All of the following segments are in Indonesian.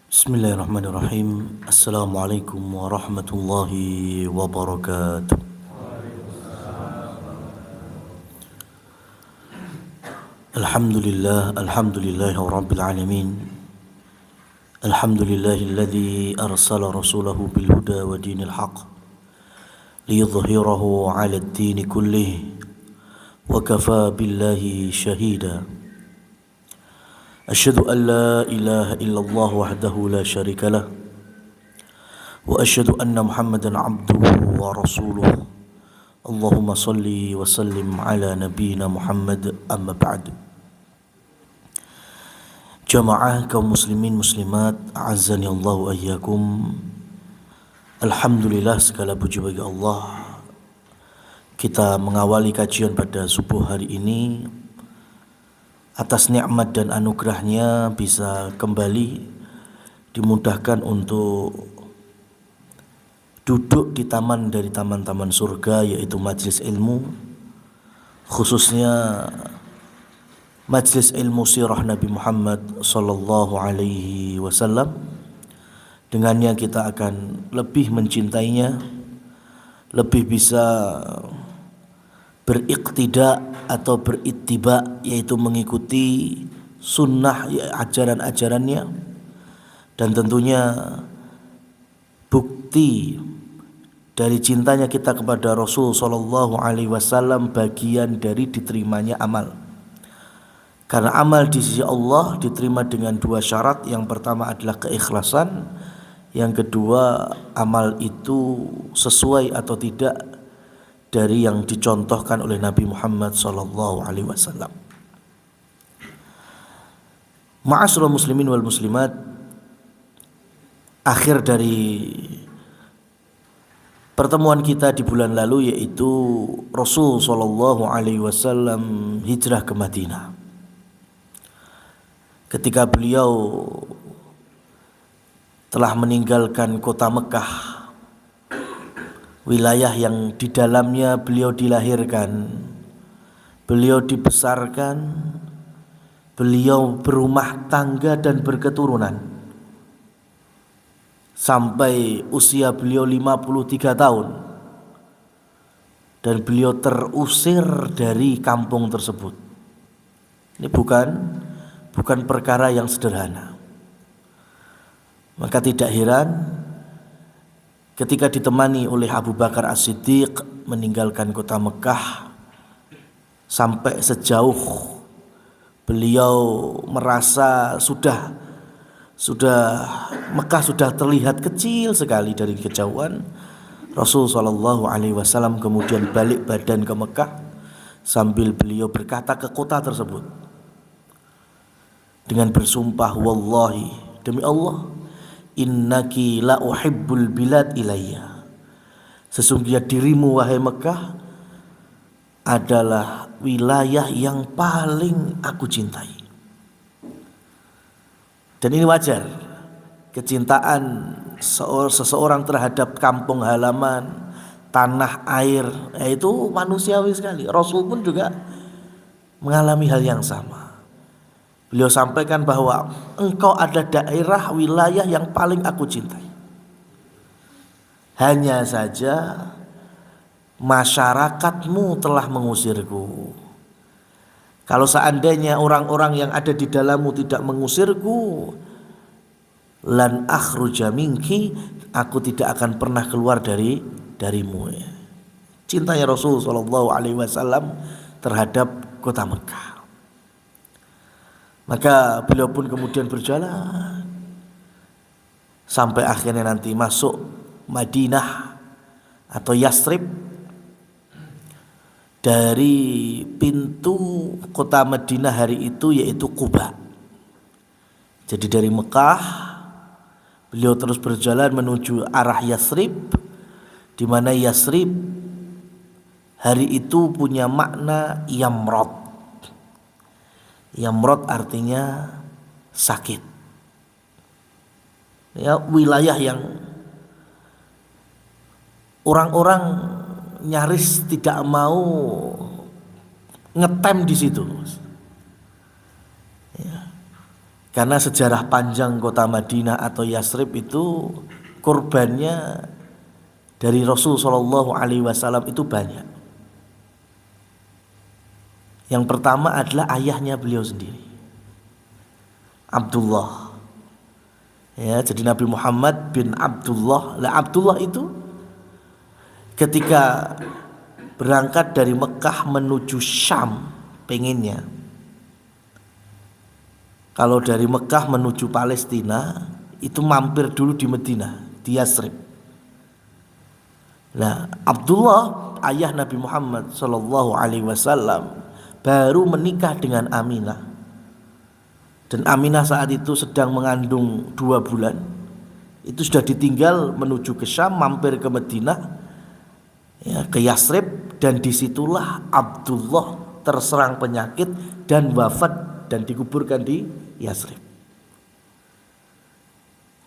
Bismillahirrahmanirrahim. Assalamualaikum warahmatullahi wabarakatuh. Alhamdulillahi rabbil alamin. Alhamdulillahilladzi arsala rasulahu bil huda wa dinil haqq liyudhhirahu 'ala ad-din kullih wa kafa billahi shahida. أشهد أن لا إله إلا الله وحده لا شريك له وأشهد أن محمدا عبده ورسوله اللهم صل وسلم على نبينا محمد أما بعد. Jamaah kaum muslimin muslimat, a'azzani Allah wa iyyakum. Alhamdulillah, segala puji bagi Allah. Kita mengawali kajian pada subuh hari ini atas nikmat dan anugerahnya bisa kembali dimudahkan untuk duduk di taman dari taman-taman surga, yaitu majelis ilmu, khususnya majelis ilmu sirah Nabi Muhammad sallallahu alaihi wasallam. Dengannya kita akan lebih mencintainya, lebih bisa beriqtida atau berittiba, yaitu mengikuti sunnah ajaran-ajarannya, dan tentunya bukti dari cintanya kita kepada Rasul sallallahu alaihi wasallam bagian dari diterimanya amal. Karena amal di sisi Allah diterima dengan dua syarat. Yang pertama adalah keikhlasan, yang kedua amal itu sesuai atau tidak dari yang dicontohkan oleh Nabi Muhammad sallallahu alaihi wasallam. Ma'asyiral muslimin wal muslimat, akhir dari pertemuan kita di bulan lalu yaitu Rasul sallallahu alaihi wasallam hijrah ke Madinah. Ketika beliau telah meninggalkan kota Mekah, wilayah yang di dalamnya beliau dilahirkan, beliau dibesarkan, beliau berumah tangga dan berketurunan sampai usia beliau 53 tahun, dan beliau terusir dari kampung tersebut. Ini bukan perkara yang sederhana. Maka tidak heran ketika ditemani oleh Abu Bakar As-Siddiq meninggalkan kota Mekah sampai sejauh beliau merasa sudah Mekah sudah terlihat kecil sekali dari kejauhan. Rasul sallallahu alaihi wasallam kemudian balik badan ke Mekah sambil beliau berkata ke kota tersebut dengan bersumpah, wallahi, demi Allah, innaki la uhibbul bilad ilayya, sesungguhnya dirimu wahai Mekah adalah wilayah yang paling aku cintai. Dan ini wajar, kecintaan seseorang terhadap kampung halaman, tanah air, itu manusiawi sekali. Rasul pun juga mengalami hal yang sama. Beliau sampaikan bahwa engkau ada daerah wilayah yang paling aku cintai. Hanya saja masyarakatmu telah mengusirku. Kalau seandainya orang-orang yang ada di dalammu tidak mengusirku, lan akhruja minki, aku tidak akan pernah keluar darimu. Cintanya Rasul sallallahu alaihi wasallam terhadap kota Mekah. Maka beliau pun kemudian berjalan sampai akhirnya nanti masuk Madinah atau Yathrib. Dari pintu kota Madinah hari itu yaitu Quba. Jadi dari Mekah beliau terus berjalan menuju arah Yathrib, di mana Yathrib hari itu punya makna Yamrod. Yamrod artinya sakit. Ya, wilayah yang orang-orang nyaris tidak mau ngetem di situ. Karena sejarah panjang kota Madinah atau Yasrib itu korbannya dari Rasul Shallallahu Alaihi Wasallam itu banyak. Yang pertama adalah ayahnya beliau sendiri, Abdullah. Ya, jadi Nabi Muhammad bin Abdullah. Lah Abdullah itu ketika berangkat dari Mekah menuju Syam, pengennya kalau dari Mekah menuju Palestina itu mampir dulu di Madinah, di Yasrib. Nah, Abdullah ayah Nabi Muhammad Shallallahu Alaihi Wasallam baru menikah dengan Aminah, dan Aminah saat itu sedang mengandung 2 bulan. Itu sudah ditinggal menuju ke Syam, mampir ke Madinah, ya, ke Yasrib, dan disitulah Abdullah terserang penyakit dan wafat dan dikuburkan di Yasrib.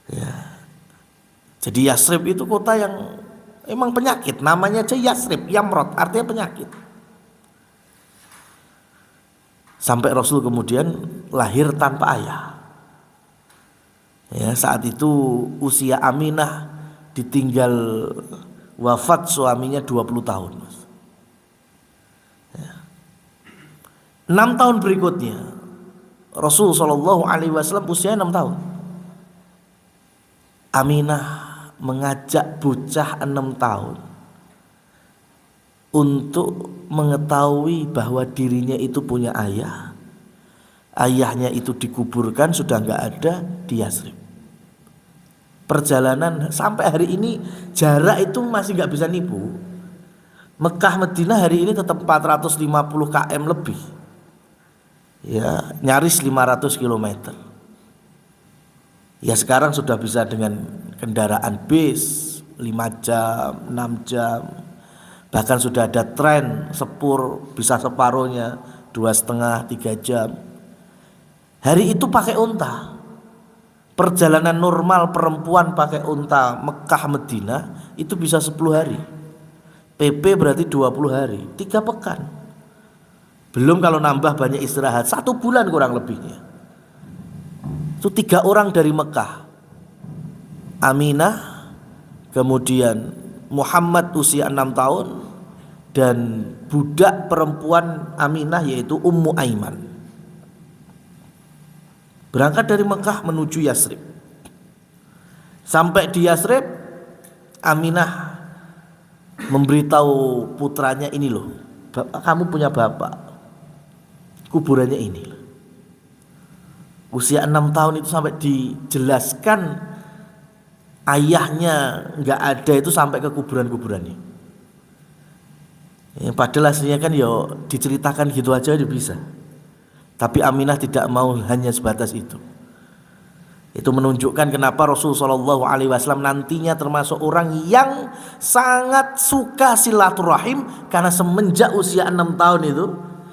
Ya. Jadi Yasrib itu kota yang emang penyakit, namanya aja Yasrib, Yamrod, artinya penyakit. Sampai Rasul kemudian lahir tanpa ayah. Ya, saat itu usia Aminah ditinggal wafat suaminya 20 tahun. Ya. 6 tahun berikutnya Rasul Shallallahu Alaihi Wasallam usia 6 tahun. Aminah mengajak bocah 6 tahun untuk mengetahui bahwa dirinya itu punya ayah. Ayahnya itu dikuburkan, sudah nggak ada di Yasrib. Perjalanan sampai hari ini jarak itu masih nggak bisa nipu. Mekah Madinah hari ini tetap 450 km lebih, ya, nyaris 500 km. Ya sekarang sudah bisa dengan kendaraan bis 5 jam, 6 jam. Bahkan sudah ada tren sepur bisa separuhnya 2,5, 3 jam. Hari itu pakai unta. Perjalanan normal perempuan pakai unta Mekah Madinah itu bisa 10 hari. PP berarti 20 hari, 3 pekan. Belum kalau nambah banyak istirahat, 1 bulan kurang lebihnya. Itu 3 orang dari Mekah, Aminah, kemudian Muhammad usia 6 tahun, dan budak perempuan Aminah yaitu Ummu Aiman. Berangkat dari Mekah menuju Yasrib. Sampai di Yasrib, Aminah memberitahu putranya, ini loh, kamu punya bapak, kuburannya ini loh. Usia 6 tahun itu sampai dijelaskan ayahnya nggak ada itu sampai ke kuburan-kuburannya. Ya, padahal aslinya kan ya diceritakan gitu aja dia bisa. Tapi Aminah tidak mau hanya sebatas itu. Itu menunjukkan kenapa Rasulullah SAW nantinya termasuk orang yang sangat suka silaturahim, karena semenjak usia 6 tahun itu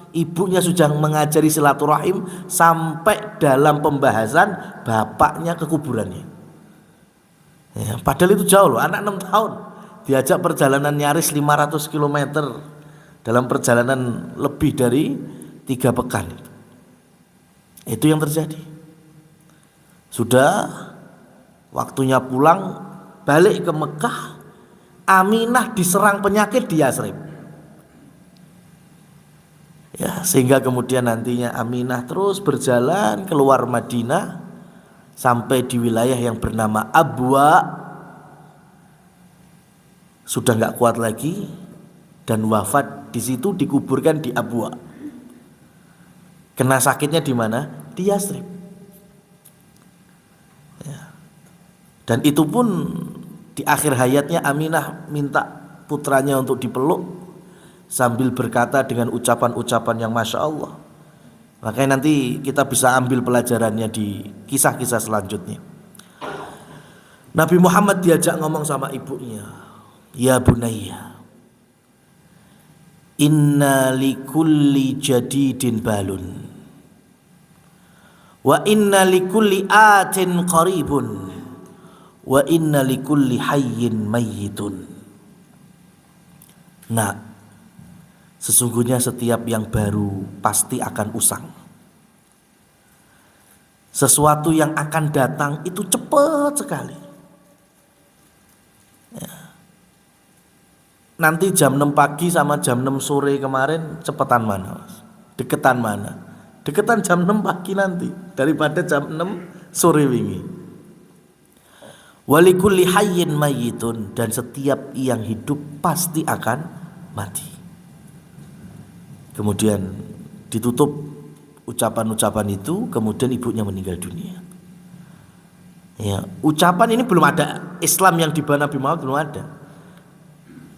ibunya sudah mengajari silaturahim sampai dalam pembahasan bapaknya ke kuburannya. Ya, padahal itu jauh loh, anak 6 tahun diajak perjalanan nyaris 500 km dalam perjalanan lebih dari 3 pekan. Itu yang terjadi. Sudah waktunya pulang balik ke Mekah, Aminah diserang penyakit di Yasrib. Ya, sehingga kemudian nantinya Aminah terus berjalan keluar Madinah sampai di wilayah yang bernama Abwa. Sudah nggak kuat lagi dan wafat di situ, dikuburkan di Abwa. Kena sakitnya di mana? Di Yasrib. Ya. Dan itu pun di akhir hayatnya Aminah minta putranya untuk dipeluk sambil berkata dengan ucapan-ucapan yang Masya Allah. Makanya nanti kita bisa ambil pelajarannya di kisah-kisah selanjutnya. Nabi Muhammad diajak ngomong sama ibunya, ya bunayya, inna likulli jadidin balun, wa inna likulli atin qaribun, wa inna likulli hayyin mayyitun. Nah, sesungguhnya setiap yang baru pasti akan usang. Sesuatu yang akan datang itu cepat sekali. Ya. Nanti jam 6 pagi sama jam 6 sore kemarin cepetan mana, Mas? Deketan mana? Deketan jam 6 pagi nanti daripada jam 6 sore wingi. Walikulli hayyin mayyitun, dan setiap yang hidup pasti akan mati. Kemudian ditutup ucapan-ucapan itu, kemudian ibunya meninggal dunia. Ya, ucapan ini belum ada, Islam yang di bawah Nabi Muhammad belum ada.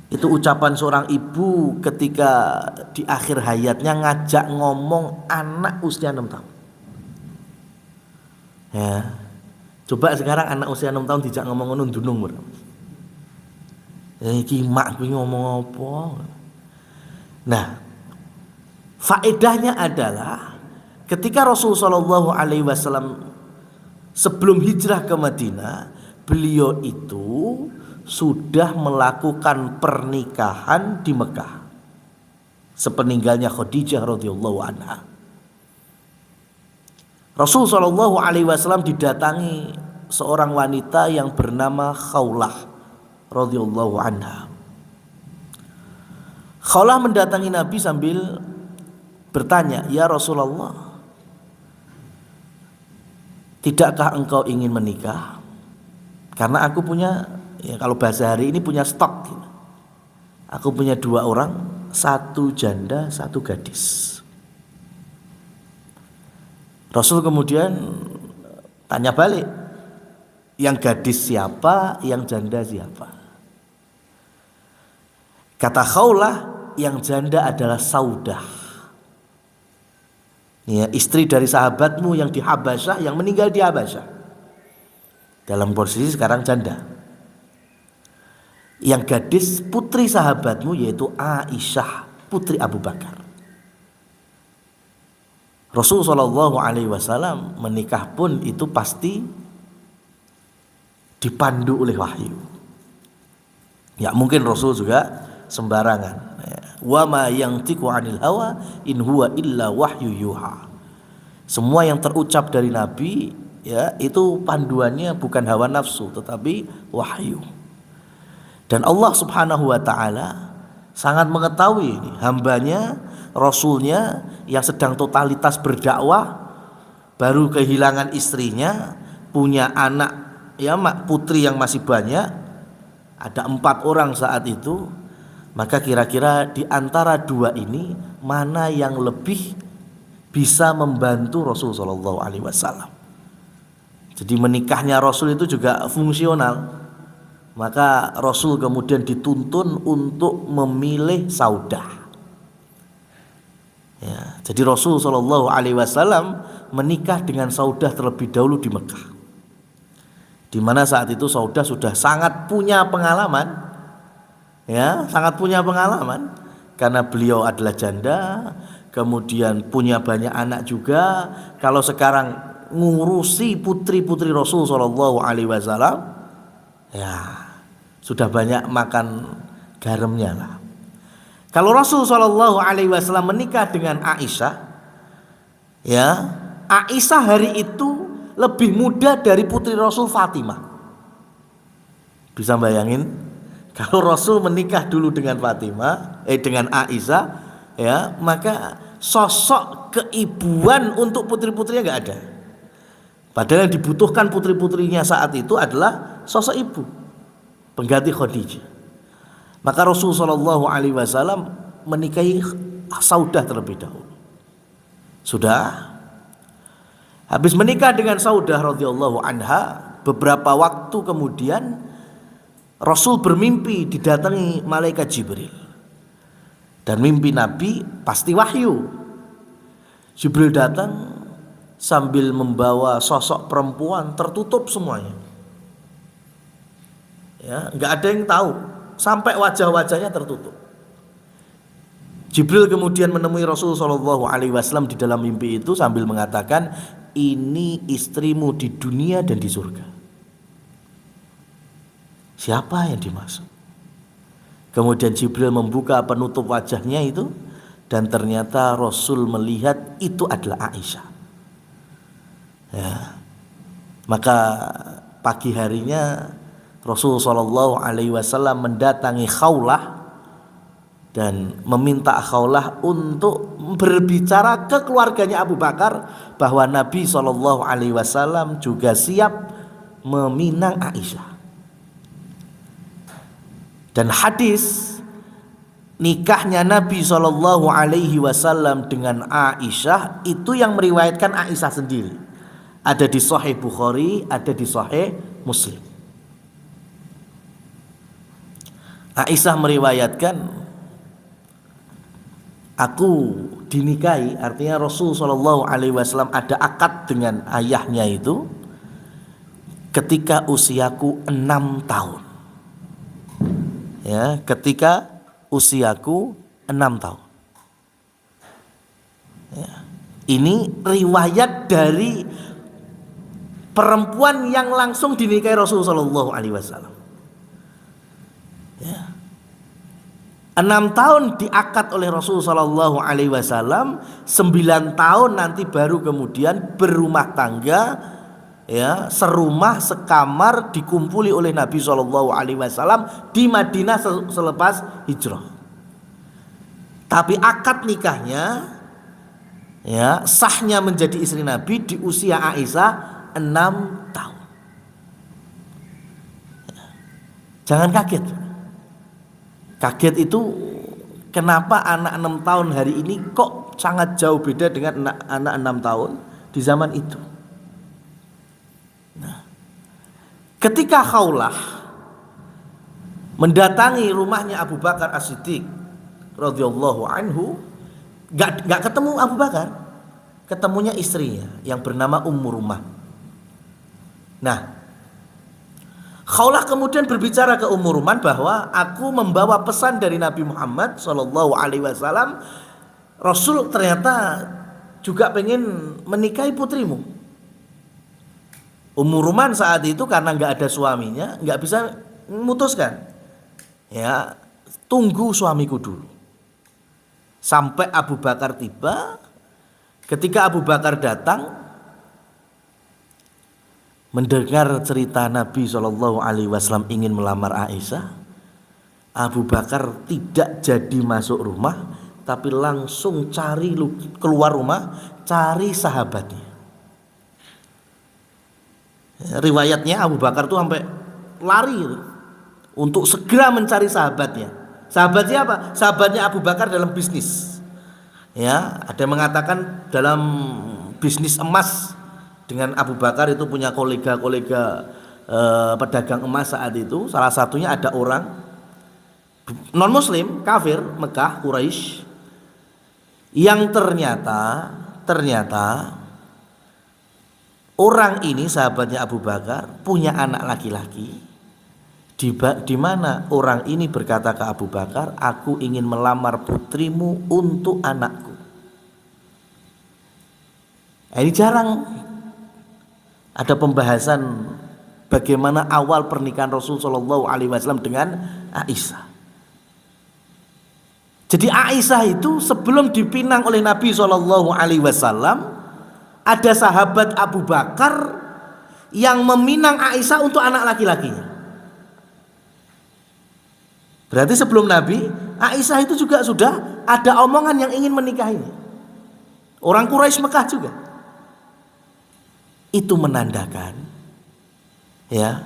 Itu ucapan seorang ibu ketika di akhir hayatnya ngajak ngomong anak usia 6 tahun. Ya. Coba sekarang anak usia 6 tahun dijak ngomong ngono ndunung ora. Iki mak kuwi ngomong apa? Nah, faedahnya adalah ketika Rasulullah Shallallahu Alaihi Wasallam sebelum hijrah ke Madinah, beliau itu sudah melakukan pernikahan di Mekah sepeninggalnya Khadijah radhiyallahu anha. Rasul Shallallahu Alaihi Wasallam didatangi seorang wanita yang bernama Khawlah radhiyallahu anha. Khawlah mendatangi Nabi sambil bertanya, "Ya Rasulullah, tidakkah engkau ingin menikah? Karena aku punya, ya kalau bahasa hari ini punya stok. Aku punya 2 orang, 1 janda, 1 gadis." Rasul kemudian tanya balik, yang gadis siapa, yang janda siapa? Kata Khawlah, yang janda adalah Saudah, ya, istri dari sahabatmu yang di Habasyah, yang meninggal di Habasyah, dalam posisi sekarang janda. Yang gadis putri sahabatmu yaitu Aisyah, putri Abu Bakar. Rasulullah Shallallahu Alaihi Wasallam menikah pun itu pasti dipandu oleh wahyu. Ya mungkin Rasul juga sembarangan. Wa ma yantiqu 'anil hawa in huwa illa wahyu yuha. Semua yang terucap dari Nabi, ya, itu panduannya bukan hawa nafsu tetapi wahyu. Dan Allah Subhanahu wa taala sangat mengetahui ini hambanya, Rasulnya yang sedang totalitas berdakwah, baru kehilangan istrinya, punya anak, ya, putri yang masih banyak, ada 4 orang saat itu. Maka kira-kira di antara 2 ini mana yang lebih bisa membantu Rasul Shallallahu Alaihi Wasallam? Jadi menikahnya Rasul itu juga fungsional. Maka Rasul kemudian dituntun untuk memilih Saudah. Ya, jadi Rasul Shallallahu Alaihi Wasallam menikah dengan Saudah terlebih dahulu di Mekah, di mana saat itu Saudah sudah sangat punya pengalaman, ya, sangat punya pengalaman karena beliau adalah janda, kemudian punya banyak anak juga. Kalau sekarang ngurusi putri-putri Rasul Shallallahu Alaihi Wasallam, ya sudah banyak makan garamnya lah. Kalau Rasul Shallallahu Alaihi Wasallam menikah dengan Aisyah, ya, Aisyah hari itu lebih muda dari putri Rasul Fatimah. Bisa bayangin kalau Rasul menikah dulu dengan dengan Aisyah, ya, maka sosok keibuan untuk putri-putrinya nggak ada. Padahal yang dibutuhkan putri-putrinya saat itu adalah sosok ibu, pengganti Khadijah. Maka Rasulullah Shallallahu Alaihi Wasallam menikahi Saudah terlebih dahulu. Sudah habis menikah dengan Saudah radhiyallahu anha, beberapa waktu kemudian Rasul bermimpi didatangi malaikat Jibril. Dan mimpi Nabi pasti wahyu. Jibril datang sambil membawa sosok perempuan tertutup semuanya. Ya, nggak ada yang tahu. Sampai wajah-wajahnya tertutup. Jibril kemudian menemui Rasulullah SAW di dalam mimpi itu sambil mengatakan, ini istrimu di dunia dan di surga. Siapa yang dimaksud? Kemudian Jibril membuka penutup wajahnya itu, dan ternyata Rasul melihat itu adalah Aisyah. Ya. Maka pagi harinya Rasul Shallallahu Alaihi Wasallam mendatangi Khawlah dan meminta Khawlah untuk berbicara ke keluarganya Abu Bakar bahwa Nabi Shallallahu Alaihi Wasallam juga siap meminang Aisyah. Dan hadis nikahnya Nabi Shallallahu Alaihi Wasallam dengan Aisyah itu yang meriwayatkan Aisyah sendiri. Ada di Sahih Bukhari, ada di Sahih Muslim. Aisyah meriwayatkan, aku dinikahi, artinya Rasul Shallallahu Alaihi Wasallam ada akad dengan ayahnya itu ketika usiaku 6 tahun. Ya, ketika usiaku 6 tahun. Ya. Ini riwayat dari perempuan yang langsung dinikahi Rasul Shallallahu Alaihi Wasallam. Ya. 6 tahun diakad oleh Rasul Shallallahu Alaihi Wasallam, 9 tahun nanti baru kemudian berumah tangga, ya, serumah sekamar dikumpuli oleh Nabi Shallallahu Alaihi Wasallam di Madinah selepas hijrah. Tapi akad nikahnya, ya, sahnya menjadi istri Nabi di usia Aisyah 6 tahun. Jangan kaget. Kaget itu kenapa anak 6 tahun hari ini kok sangat jauh beda dengan anak 6 tahun di zaman itu. Nah, ketika Khawlah mendatangi rumahnya Abu Bakar As-Siddiq radhiyallahu anhu, gak ketemu Abu Bakar, ketemunya istrinya yang bernama Ummu Rumah. Nah, Khawlah kemudian berbicara ke Ummu Rumah bahwa aku membawa pesan dari Nabi Muhammad Shallallahu Alaihi Wasallam, Rasul ternyata juga pengen menikahi putrimu. Ummu Rumah saat itu karena nggak ada suaminya, nggak bisa memutuskan. Ya, tunggu suamiku dulu. Sampai Abu Bakar tiba. Ketika Abu Bakar datang, mendengar cerita Nabi Shallallahu Alaihi Wasallam ingin melamar Aisyah, Abu Bakar tidak jadi masuk rumah, tapi langsung keluar rumah, cari sahabatnya. Riwayatnya Abu Bakar tuh sampai lari untuk segera mencari sahabatnya. Sahabat siapa? Sahabatnya Abu Bakar dalam bisnis. Ya, ada yang mengatakan dalam bisnis emas. Dengan Abu Bakar itu punya kolega-kolega pedagang emas saat itu. Salah satunya ada orang non muslim, kafir, Mekah, Quraisy, yang ternyata orang ini sahabatnya Abu Bakar punya anak laki-laki. Di mana orang ini berkata ke Abu Bakar, aku ingin melamar putrimu untuk anakku. Ini jarang ada pembahasan bagaimana awal pernikahan Rasul Shallallahu Alaihi Wasallam dengan Aisyah. Jadi Aisyah itu sebelum dipinang oleh Nabi Shallallahu Alaihi Wasallam, ada sahabat Abu Bakar yang meminang Aisyah untuk anak laki-lakinya. Berarti sebelum Nabi, Aisyah itu juga sudah ada omongan yang ingin menikahinya. Orang Quraisy Mekah juga. Itu menandakan, ya,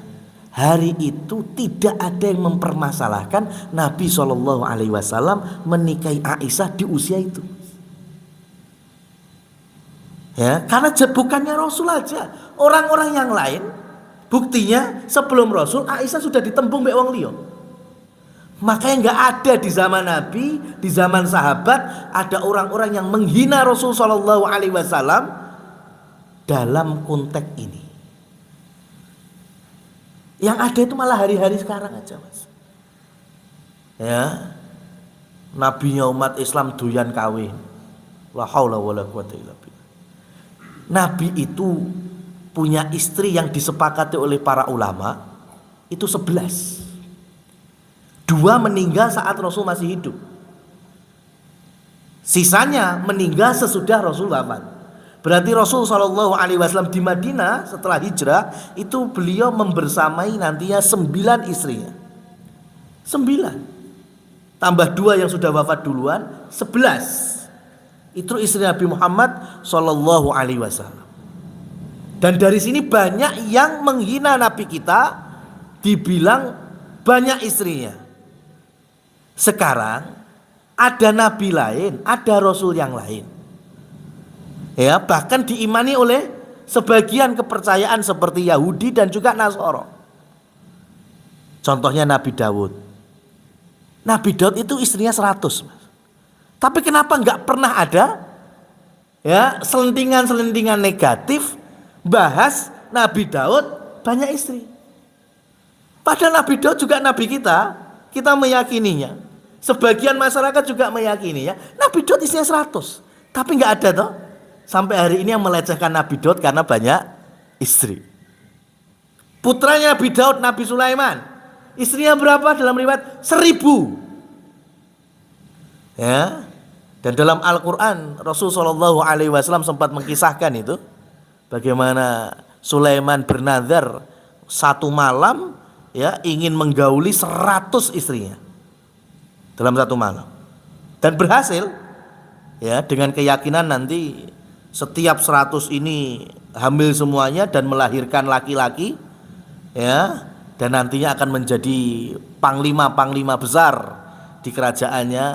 hari itu tidak ada yang mempermasalahkan Nabi Shallallahu Alaihi Wasallam menikahi Aisyah di usia itu. Ya, karena bukannya Rasul aja, orang-orang yang lain, buktinya sebelum Rasul Aisyah sudah ditembung mbek wong liya. Makanya nggak ada di zaman Nabi, di zaman sahabat ada orang-orang yang menghina Rasul Shallallahu Alaihi Wasallam dalam konteks ini. Yang ada itu malah hari-hari sekarang aja, Mas. Ya, nabinya umat Islam doyan kawin. La haula wala quwata illa billah. Nabi itu punya istri yang disepakati oleh para ulama itu 11. 2 meninggal saat Rasul masih hidup. Sisanya meninggal sesudah Rasul wafat. Berarti Rasul Shallallahu Alaihi Wasallam di Madinah setelah hijrah itu beliau membersamai nantinya 9 istrinya. 9 tambah 2 yang sudah wafat duluan, 11. Itu istri Nabi Muhammad Shallallahu Alaihi Wasallam. Dan dari sini banyak yang menghina Nabi kita, dibilang banyak istrinya. Sekarang ada nabi lain, ada rasul yang lain. Ya, bahkan diimani oleh sebagian kepercayaan seperti Yahudi dan juga Nasoro. Contohnya Nabi Daud. Nabi Daud itu istrinya 100. Tapi kenapa nggak pernah ada ya selentingan-selentingan negatif bahas Nabi Daud banyak istri? Padahal Nabi Daud juga nabi kita meyakininya. Sebagian masyarakat juga meyakininya. Nabi Daud istrinya 100. Tapi nggak ada toh. Sampai hari ini yang melecehkan Nabi Daud karena banyak istri. Putranya Nabi Daud, Nabi Sulaiman, istrinya berapa dalam riwayat? 1000. Ya. Dan dalam Al-Quran Rasul Shallallahu Alaihi Wasallam sempat mengkisahkan itu, bagaimana Sulaiman bernazar satu malam ya ingin menggauli 100 istrinya dalam satu malam, dan berhasil ya, dengan keyakinan nanti setiap 100 ini hamil semuanya dan melahirkan laki-laki ya, dan nantinya akan menjadi panglima besar di kerajaannya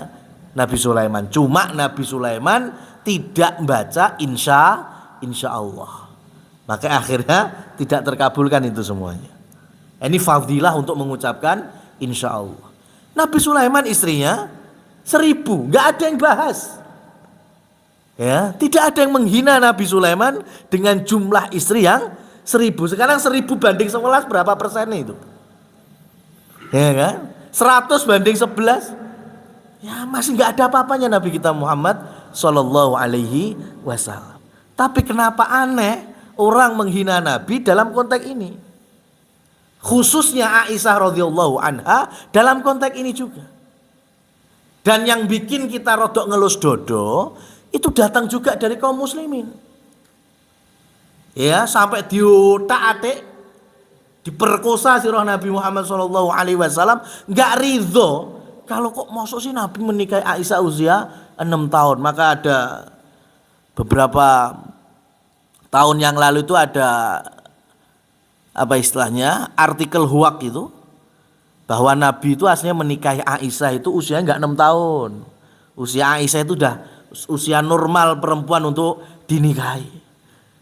Nabi Sulaiman. Cuma Nabi Sulaiman tidak baca insya Allah, maka akhirnya tidak terkabulkan itu semuanya. Ini fadilah untuk mengucapkan insya Allah. Nabi Sulaiman istrinya 1000, nggak ada yang bahas. Ya, tidak ada yang menghina Nabi Sulaiman dengan jumlah istri yang 1000. Sekarang 1000 banding 11 berapa persen itu? Ya kan? 100 banding 11. Ya masih nggak ada apa-apanya Nabi kita Muhammad Sallallahu Alaihi Wasallam. Tapi kenapa aneh orang menghina Nabi dalam konteks ini? Khususnya Aisyah radhiyallahu anha dalam konteks ini juga. Dan yang bikin kita rodok ngelus dodo itu datang juga dari kaum muslimin. Ya, sampai diotak-atik, diperkosa sirah Nabi Muhammad Shallallahu Alaihi Wasallam, nggak ridho kalau kok masuk sih Nabi menikahi Aisyah usia 6 tahun. Maka ada beberapa tahun yang lalu itu ada apa istilahnya artikel hoak itu, bahwa Nabi itu aslinya menikahi Aisyah itu usianya nggak 6 tahun. Usia Aisyah itu udah usia normal perempuan untuk dinikahi.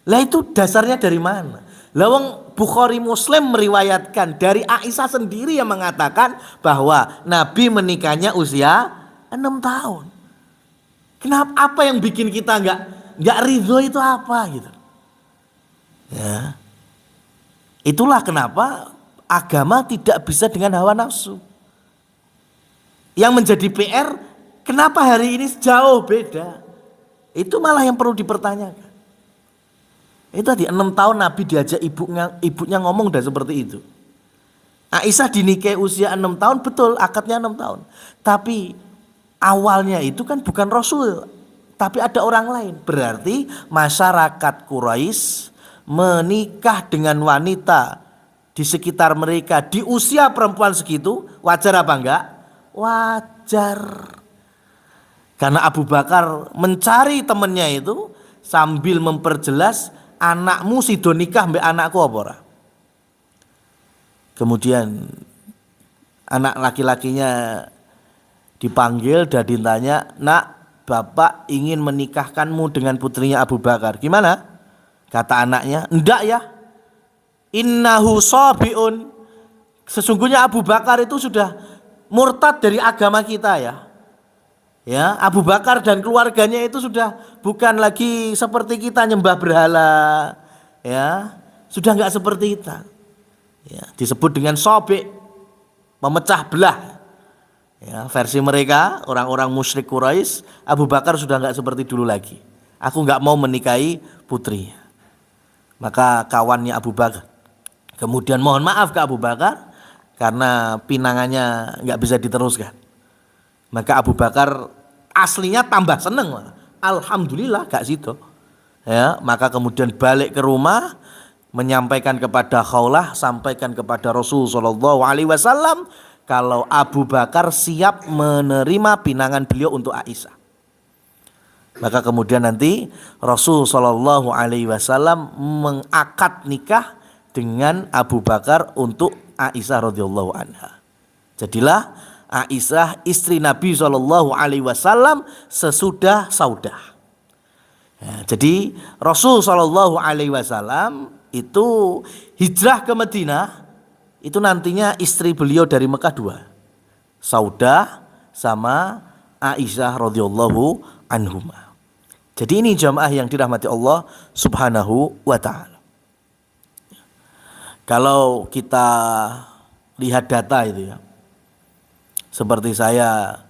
Lah itu dasarnya dari mana? Lawang Bukhari Muslim meriwayatkan dari Aisyah sendiri yang mengatakan bahwa Nabi menikahnya usia 6 tahun. Kenapa? Apa yang bikin kita nggak ridho itu apa gitu? Ya, itulah kenapa agama tidak bisa dengan hawa nafsu. Yang menjadi PR, kenapa hari ini jauh beda? Itu malah yang perlu dipertanyakan. Itu tadi 6 tahun Nabi diajak ibunya ngomong dan seperti itu. Aisyah dinikahi usia 6 tahun, betul akadnya 6 tahun. Tapi awalnya itu kan bukan Rasul, tapi ada orang lain. Berarti masyarakat Quraisy menikah dengan wanita di sekitar mereka di usia perempuan segitu, wajar apa enggak? Wajar. Karena Abu Bakar mencari temannya itu sambil memperjelas, anakmu sido nikah mbak anakku apa ora? Kemudian anak laki-lakinya dipanggil dan ditanya, nak, bapak ingin menikahkanmu dengan putrinya Abu Bakar. Gimana? Kata anaknya, enggak ya. Innahu sabiun. Sesungguhnya Abu Bakar itu sudah murtad dari agama kita ya. Ya, Abu Bakar dan keluarganya itu sudah bukan lagi seperti kita nyembah berhala. Ya, sudah enggak seperti kita. Ya, disebut dengan sobi, memecah belah. Ya, versi mereka orang-orang musyrik Quraisy, Abu Bakar sudah enggak seperti dulu lagi. Aku enggak mau menikahi putrinya. Maka kawannya Abu Bakar kemudian mohon maaf ke Abu Bakar karena pinangannya enggak bisa diteruskan. Maka Abu Bakar aslinya tambah seneng, alhamdulillah gak situ. Ya, maka kemudian balik ke rumah, menyampaikan kepada Khawlah, sampaikan kepada Rasul Shallallahu Alaihi Wasallam kalau Abu Bakar siap menerima pinangan beliau untuk Aisyah. Maka kemudian nanti Rasul Shallallahu Alaihi Wasallam mengakad nikah dengan Abu Bakar untuk Aisyah radhiyallahu anha. Jadilah Aisyah istri Nabi Shallallahu Alaihi Wasallam sesudah Saudah. Ya, jadi Rasul Shallallahu Alaihi Wasallam itu hijrah ke Madinah, itu nantinya istri beliau dari Mekah dua, Saudah sama Aisyah radhiyallahu anhuma. Jadi ini jamaah yang dirahmati Allah Subhanahu wa taala. Kalau kita lihat data itu ya, seperti saya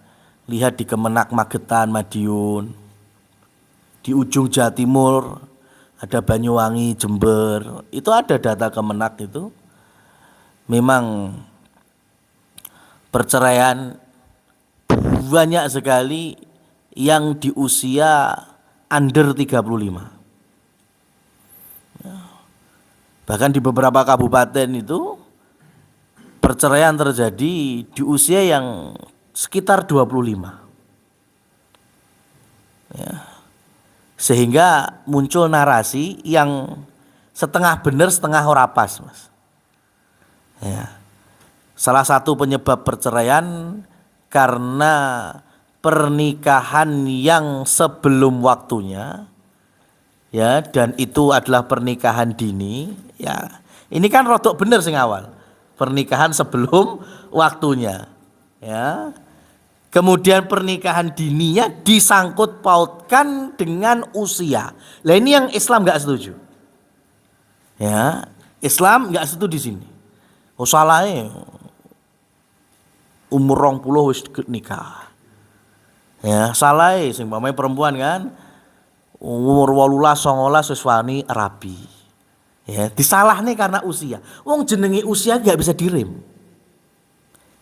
lihat di Kemenak Magetan, Madiun, di ujung Jawa Timur ada Banyuwangi, Jember, itu ada data Kemenak itu. Memang perceraian banyak sekali yang di usia under 35. Bahkan di beberapa kabupaten itu perceraian terjadi di usia yang sekitar 25. Ya. Sehingga muncul narasi yang setengah benar setengah ora pas, Mas. Ya. Salah satu penyebab perceraian karena pernikahan yang sebelum waktunya, ya, dan itu adalah pernikahan dini, ya. Ini kan rodok bener sing awal. Pernikahan sebelum waktunya, ya. Kemudian pernikahan dininya disangkut pautkan dengan usia. Lah ini yang Islam nggak setuju. Ya, Islam nggak setuju di sini. Oh salahnya umur 20 wis nikah. Ya, salahnya sing pamane perempuan kan umur 18 19 wis wani rabi. Ya, disalahne karena usia. Wong jenenge usia nggak bisa direm.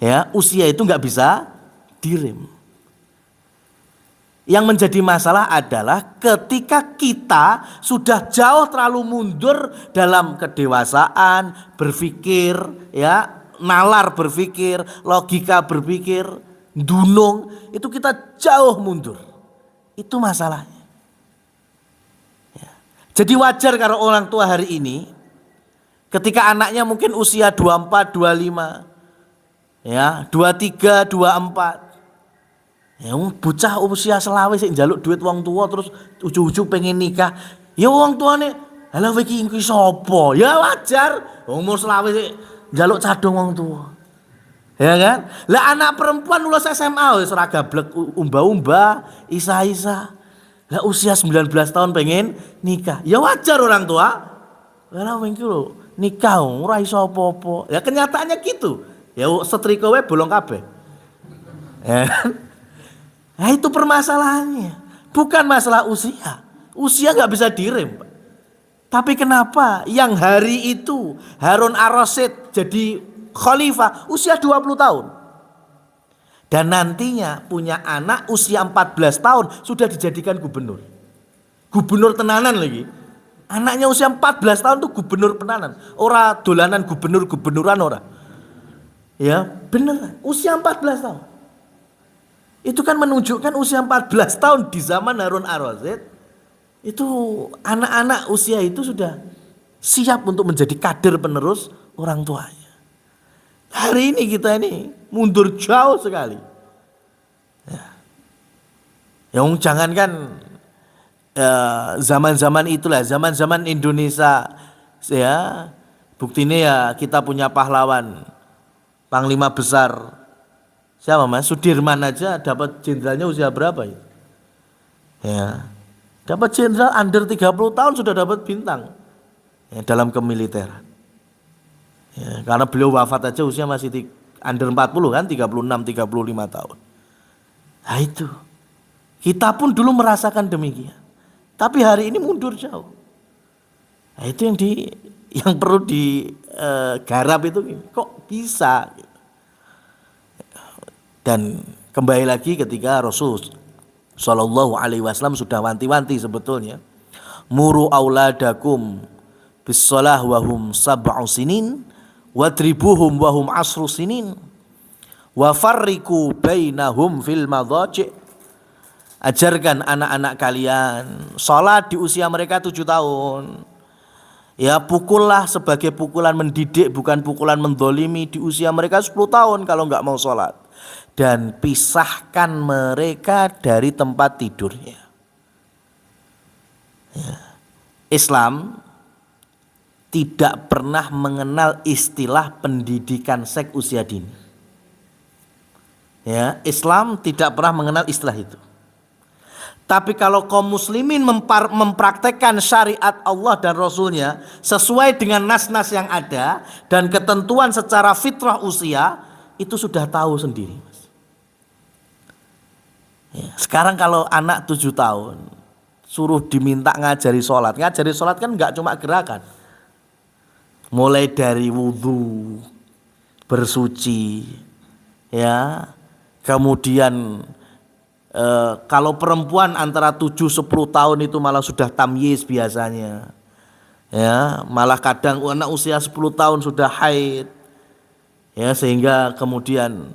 Ya, usia itu nggak bisa direm. Yang menjadi masalah adalah ketika kita sudah jauh terlalu mundur dalam kedewasaan, berpikir, ya, nalar berpikir, logika berpikir, dunung, itu kita jauh mundur. Itu masalahnya. Ya. Jadi wajar kalau orang tua hari ini ketika anaknya mungkin usia 24, 25, ya, 23, 24. Ya bocah usia selawe sik njaluk duit wong tua terus ujug-ujug pengen nikah. Ya wong tuane, "Halah kowe iki sapa?" Ya wajar, umur selawe sik njaluk cadung wong tua. Ya kan? Lah anak perempuan lulus SMA wis ora gablek umba-umba, isa-isa. Lah usia 19 tahun pengen nikah. Ya wajar orang tua. Lah kowe iki lho nikah ora iso apa-apa. Ya kenyataannya gitu. Ya setrika wae bolong kabeh. Ya. Nah itu permasalahannya. Bukan masalah usia. Usia gak bisa direm. Tapi kenapa yang hari itu Harun ar-Rasyid jadi khalifah usia 20 tahun. Dan nantinya punya anak usia 14 tahun sudah dijadikan gubernur. Gubernur tenanan lagi. Anaknya usia 14 tahun tuh gubernur tenanan. Ora dolanan gubernur-gubernuran ora. Ya bener usia 14 tahun. Itu kan menunjukkan usia 14 tahun di zaman Harun ar-Rasyid itu anak-anak usia itu sudah siap untuk menjadi kader penerus orang tuanya. Hari ini kita ini mundur jauh sekali. Ya. Yang jangankan zaman-zaman itulah, zaman-zaman Indonesia ya, buktinya ya kita punya pahlawan Panglima besar siapa Mas? Sudirman aja dapat jenderalnya usia berapa ya? Ya. Dapat jenderal under 30 tahun sudah dapat bintang. Ya, dalam kemiliteran. Ya, karena beliau wafat aja usia masih under 40 kan, 36 35 tahun. Nah itu. Kita pun dulu merasakan demikian. Tapi hari ini mundur jauh. Nah itu yang perlu digarap itu kok bisa? Dan kembali lagi ketika Rasul Shallallahu Alaihi Wasallam sudah wanti-wanti sebetulnya Muru auladakum bis shalah wa hum sab'u sinin wadribuhum wa hum asru sinin wa farriqu bainahum fil madhaji'. Ajarkan anak-anak kalian salat di usia mereka 7 tahun. Ya, pukullah sebagai pukulan mendidik, bukan pukulan mendolimi di usia mereka 10 tahun kalau nggak mau sholat. Dan pisahkan mereka dari tempat tidurnya. Ya. Islam tidak pernah mengenal istilah pendidikan seks usia dini. Ya, Islam tidak pernah mengenal istilah itu. Tapi kalau kaum muslimin mempraktekkan syariat Allah dan Rasulnya sesuai dengan nas-nas yang ada dan ketentuan secara fitrah usia, itu sudah tahu sendiri. Ya, sekarang kalau anak 7 tahun suruh diminta ngajari sholat kan nggak cuma gerakan. Mulai dari wudhu, bersuci, ya, kemudian kalau perempuan antara 7-10 tahun itu malah sudah tamyiz biasanya. Ya, malah kadang anak usia 10 tahun sudah haid. Ya, sehingga kemudian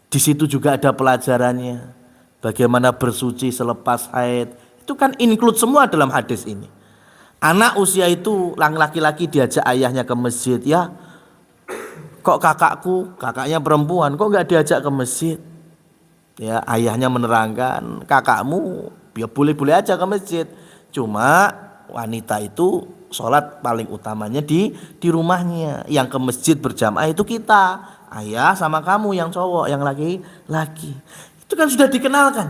di situ juga ada pelajarannya. Bagaimana bersuci selepas haid. Itu kan include semua dalam hadis ini. Anak usia itu laki-laki diajak ayahnya ke masjid, ya. Kok kakaknya perempuan, kok nggak diajak ke masjid? Ya, ayahnya menerangkan, kakakmu ya boleh-boleh aja ke masjid. Cuma wanita itu sholat paling utamanya di rumahnya. Yang ke masjid berjamaah itu kita, ayah sama kamu yang cowok, yang laki-laki. Itu kan sudah dikenalkan.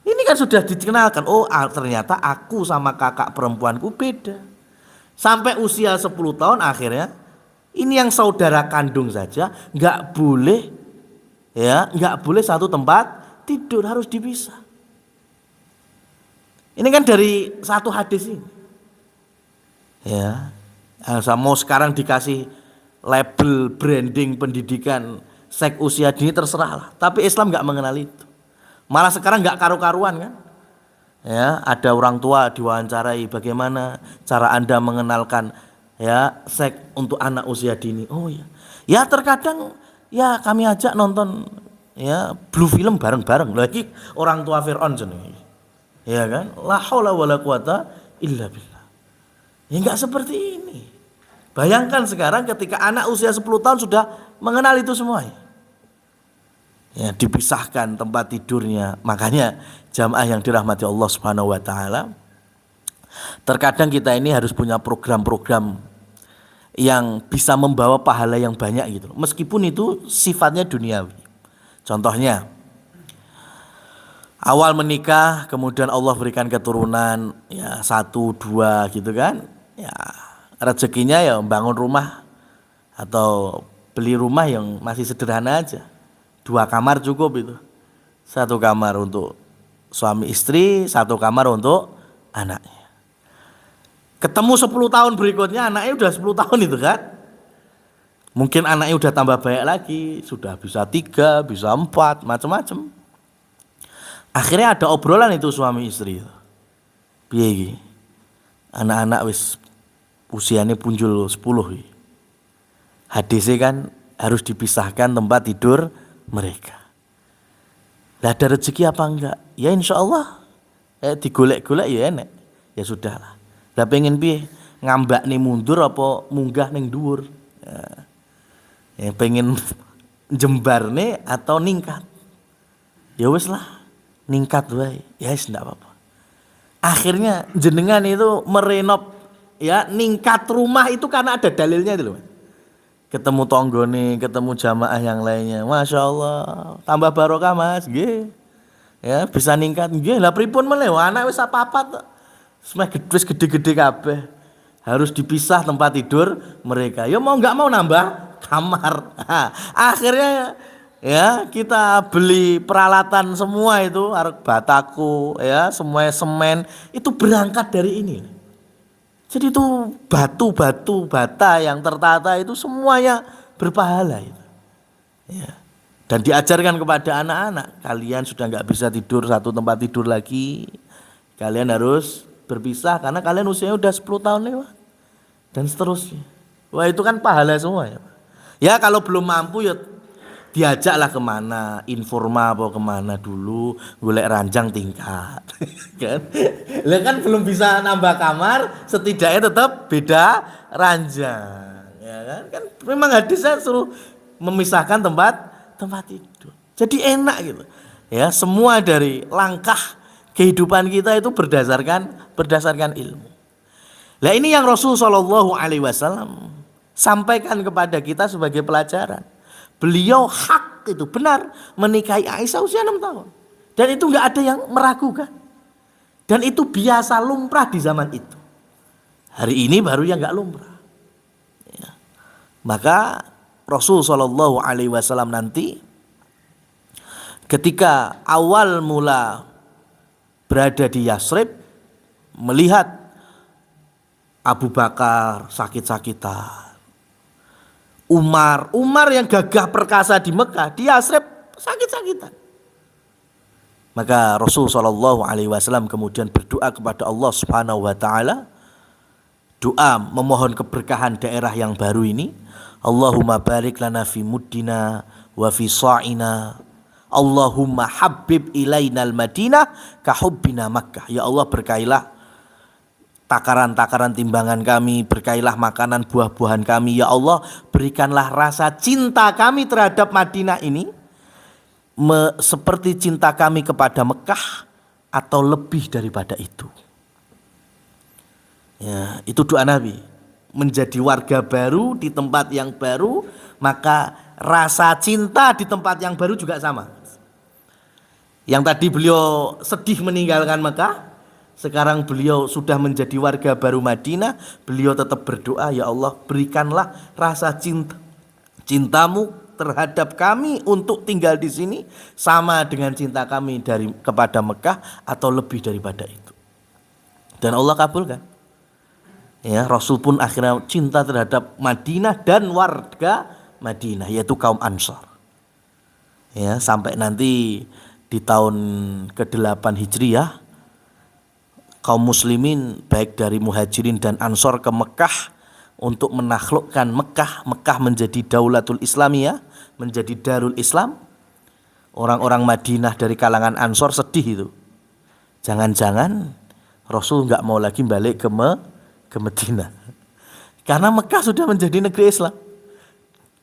Ini kan sudah dikenalkan. Oh, ternyata aku sama kakak perempuanku beda. Sampai usia 10 tahun akhirnya ini yang saudara kandung saja nggak boleh. Ya, nggak boleh satu tempat tidur, harus dipisah. Ini kan dari satu hadis ini. Ya, mau sekarang dikasih label branding pendidikan seks usia dini terserahlah. Tapi Islam nggak mengenal itu. Malah sekarang nggak karu-karuan kan? Ya, ada orang tua diwawancarai bagaimana cara Anda mengenalkan ya seks untuk anak usia dini. Oh ya, ya terkadang. Ya kami ajak nonton ya blue film bareng-bareng lagi orang tua Fir'aun jenenge. Ya kan? La haula wala quwata illa billah. Ya enggak seperti ini. Bayangkan sekarang ketika anak usia 10 tahun sudah mengenal itu semua. Ya, dipisahkan tempat tidurnya. Makanya jamaah yang dirahmati Allah Subhanahu wa taala, terkadang kita ini harus punya program-program yang bisa membawa pahala yang banyak gitu. Meskipun itu sifatnya duniawi. Contohnya, awal menikah kemudian Allah berikan keturunan ya 1, 2 gitu kan. Ya, rezekinya ya bangun rumah atau beli rumah yang masih sederhana aja. 2 kamar cukup itu. 1 kamar untuk suami istri, 1 kamar untuk anaknya. Ketemu 10 tahun berikutnya anaknya udah 10 tahun itu kan. Mungkin anaknya udah tambah banyak lagi, sudah bisa 3, bisa 4, macam-macam. Akhirnya ada obrolan itu suami istri. Piye iki? Anak-anak wis usianya punjul 10. Hadisnya kan harus dipisahkan tempat tidur mereka. Lah ada rezeki apa enggak? Ya insya Allah digolek-golek ya enek. Ya sudahlah. Lah pengen piye? Ngambak nih mundur apa munggah ning dhuwur? Ya pengen jembar nih atau ningkat? Ya wis lah, ningkat wae. Ya wis ndak apa-apa. Akhirnya jenengan itu merenov ya ningkat rumah itu karena ada dalilnya itu loh. Ketemu tonggone, ketemu jamaah yang lainnya. Masya Allah, tambah barokah mas, nggih. Ya bisa ningkat, nggih. Lah pripun meneh anak wis apa-apa wis gede-gede kabeh. Harus dipisah tempat tidur mereka. Ya mau nggak mau nambah kamar. Akhirnya ya kita beli peralatan semua itu, arek bataku ya, semuanya semen itu berangkat dari ini. Jadi itu batu-batu bata yang tertata itu semuanya berpahala itu. Ya. Dan diajarkan kepada anak-anak, kalian sudah nggak bisa tidur satu tempat tidur lagi, kalian harus berpisah karena kalian usianya udah 10 tahun lewat dan seterusnya. Wah itu kan pahala semua ya. Ya kalau belum mampu ya diajaklah kemana, informa apa kemana dulu, golek ranjang tingkat, kan? Lah kan belum bisa nambah kamar, setidaknya tetap beda ranjang, ya kan? Kan memang hadisnya suruh memisahkan tempat tidur. Jadi enak gitu, ya. Semua dari langkah kehidupan kita itu berdasarkan ilmu. Lah ini yang Rasul Shallallahu Alaihi Wasallam sampaikan kepada kita sebagai pelajaran. Beliau hak itu benar menikahi Aisyah usia 6 tahun. Dan itu nggak ada yang meragukan. Dan itu biasa lumrah di zaman itu. Hari ini baru yang nggak lumrah. Ya. Maka Rasul Shallallahu Alaihi Wasallam nanti ketika awal mula berada di Yasrib melihat Abu Bakar sakit-sakitan. Umar yang gagah perkasa di Mekah, di Yasrib sakit-sakitan. Maka Rasul Shallallahu Alaihi Wasallam kemudian berdoa kepada Allah Subhanahu Wa Taala, doa memohon keberkahan daerah yang baru ini. Allahumma barik lana fi muddina wa fi sa'ina. Allahumma habib ilainal Madinah ka hubbina Makkah. Ya Allah berkailah takaran-takaran timbangan kami, berkailah makanan buah-buahan kami. Ya Allah, berikanlah rasa cinta kami terhadap Madinah ini seperti cinta kami kepada Mekah atau lebih daripada itu. Ya, itu doa Nabi. Menjadi warga baru di tempat yang baru, maka rasa cinta di tempat yang baru juga sama. Yang tadi beliau sedih meninggalkan Mekah, sekarang beliau sudah menjadi warga baru Madinah, beliau tetap berdoa, ya Allah berikanlah rasa cintamu terhadap kami untuk tinggal di sini sama dengan cinta kami kepada Mekah atau lebih daripada itu. Dan Allah kabulkan. Ya, Rasul pun akhirnya cinta terhadap Madinah dan warga Madinah, yaitu kaum Ansor. Ya, sampai nanti di tahun ke-8 Hijriah kaum muslimin baik dari muhajirin dan ansor ke Mekah untuk menaklukkan Mekah. Mekah menjadi daulatul Islamiyah, menjadi darul Islam. Orang-orang Madinah dari kalangan ansor sedih itu. Jangan-jangan Rasul nggak mau lagi balik ke Madinah. Karena Mekah sudah menjadi negeri Islam.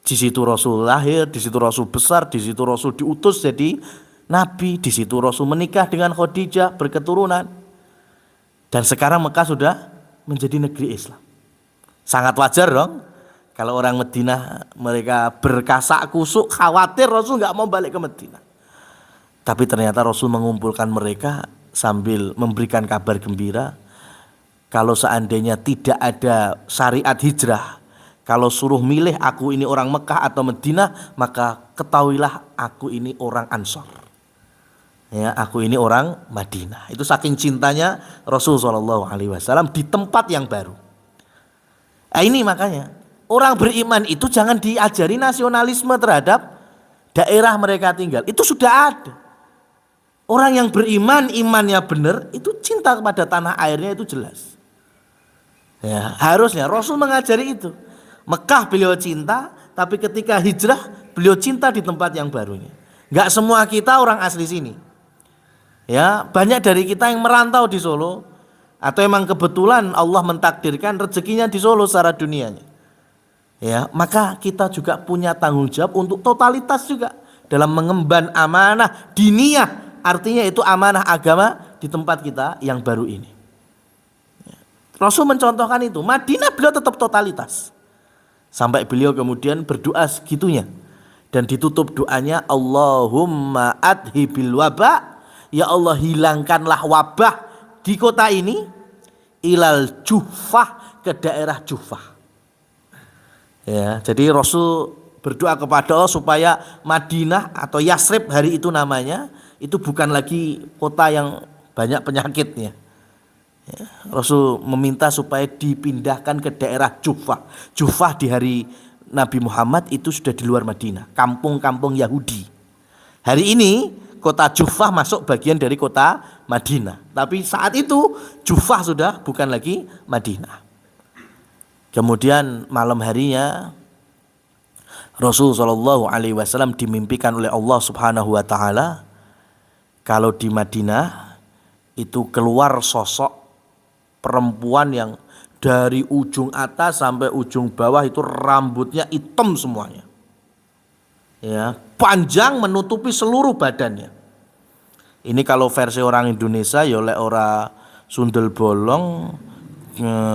Di situ Rasul lahir, di situ Rasul besar, di situ Rasul diutus jadi nabi, di situ Rasul menikah dengan Khadijah berketurunan. Dan sekarang Mekah sudah menjadi negeri Islam. Sangat wajar dong kalau orang Madinah mereka berkasak kusuk khawatir Rasul nggak mau balik ke Madinah. Tapi ternyata Rasul mengumpulkan mereka sambil memberikan kabar gembira. Kalau seandainya tidak ada syariat hijrah, kalau suruh milih aku ini orang Mekah atau Madinah, maka ketahuilah aku ini orang Ansor. Ya, aku ini orang Madinah. Itu saking cintanya Rasul Shallallahu Alaihi Wasallam di tempat yang baru. Nah, ini makanya orang beriman itu jangan diajari nasionalisme terhadap daerah mereka tinggal. Itu sudah ada. Orang yang beriman, imannya benar, itu cinta kepada tanah airnya itu jelas. Ya, harusnya Rasul mengajari itu. Mekah beliau cinta, tapi ketika hijrah beliau cinta di tempat yang barunya. Enggak semua kita orang asli sini. Ya, banyak dari kita yang merantau di Solo atau emang kebetulan Allah mentakdirkan rezekinya di Solo secara dunianya. Ya, maka kita juga punya tanggung jawab untuk totalitas juga dalam mengemban amanah diniyah, artinya itu amanah agama di tempat kita yang baru ini. Ya. Rasul mencontohkan itu. Madinah beliau tetap totalitas. Sampai beliau kemudian berdoa segitunya dan ditutup doanya Allahumma adhibil waba. Ya Allah hilangkanlah wabah di kota ini ilal Juhfah, ke daerah Juhfah. Ya, jadi Rasul berdoa kepada Allah supaya Madinah atau Yasrib hari itu namanya itu bukan lagi kota yang banyak penyakitnya. Ya, Rasul meminta supaya dipindahkan ke daerah Juhfah. Juhfah di hari Nabi Muhammad itu sudah di luar Madinah, kampung-kampung Yahudi. Hari ini kota Jufah masuk bagian dari kota Madinah. Tapi saat itu Jufah sudah bukan lagi Madinah. Kemudian malam harinya Rasul Shallallahu Alaihi Wasallam dimimpikan oleh Allah Subhanahu Wa Taala kalau di Madinah itu keluar sosok perempuan yang dari ujung atas sampai ujung bawah itu rambutnya hitam semuanya, ya, panjang menutupi seluruh badannya. Ini kalau versi orang Indonesia ya oleh orang sundel bolong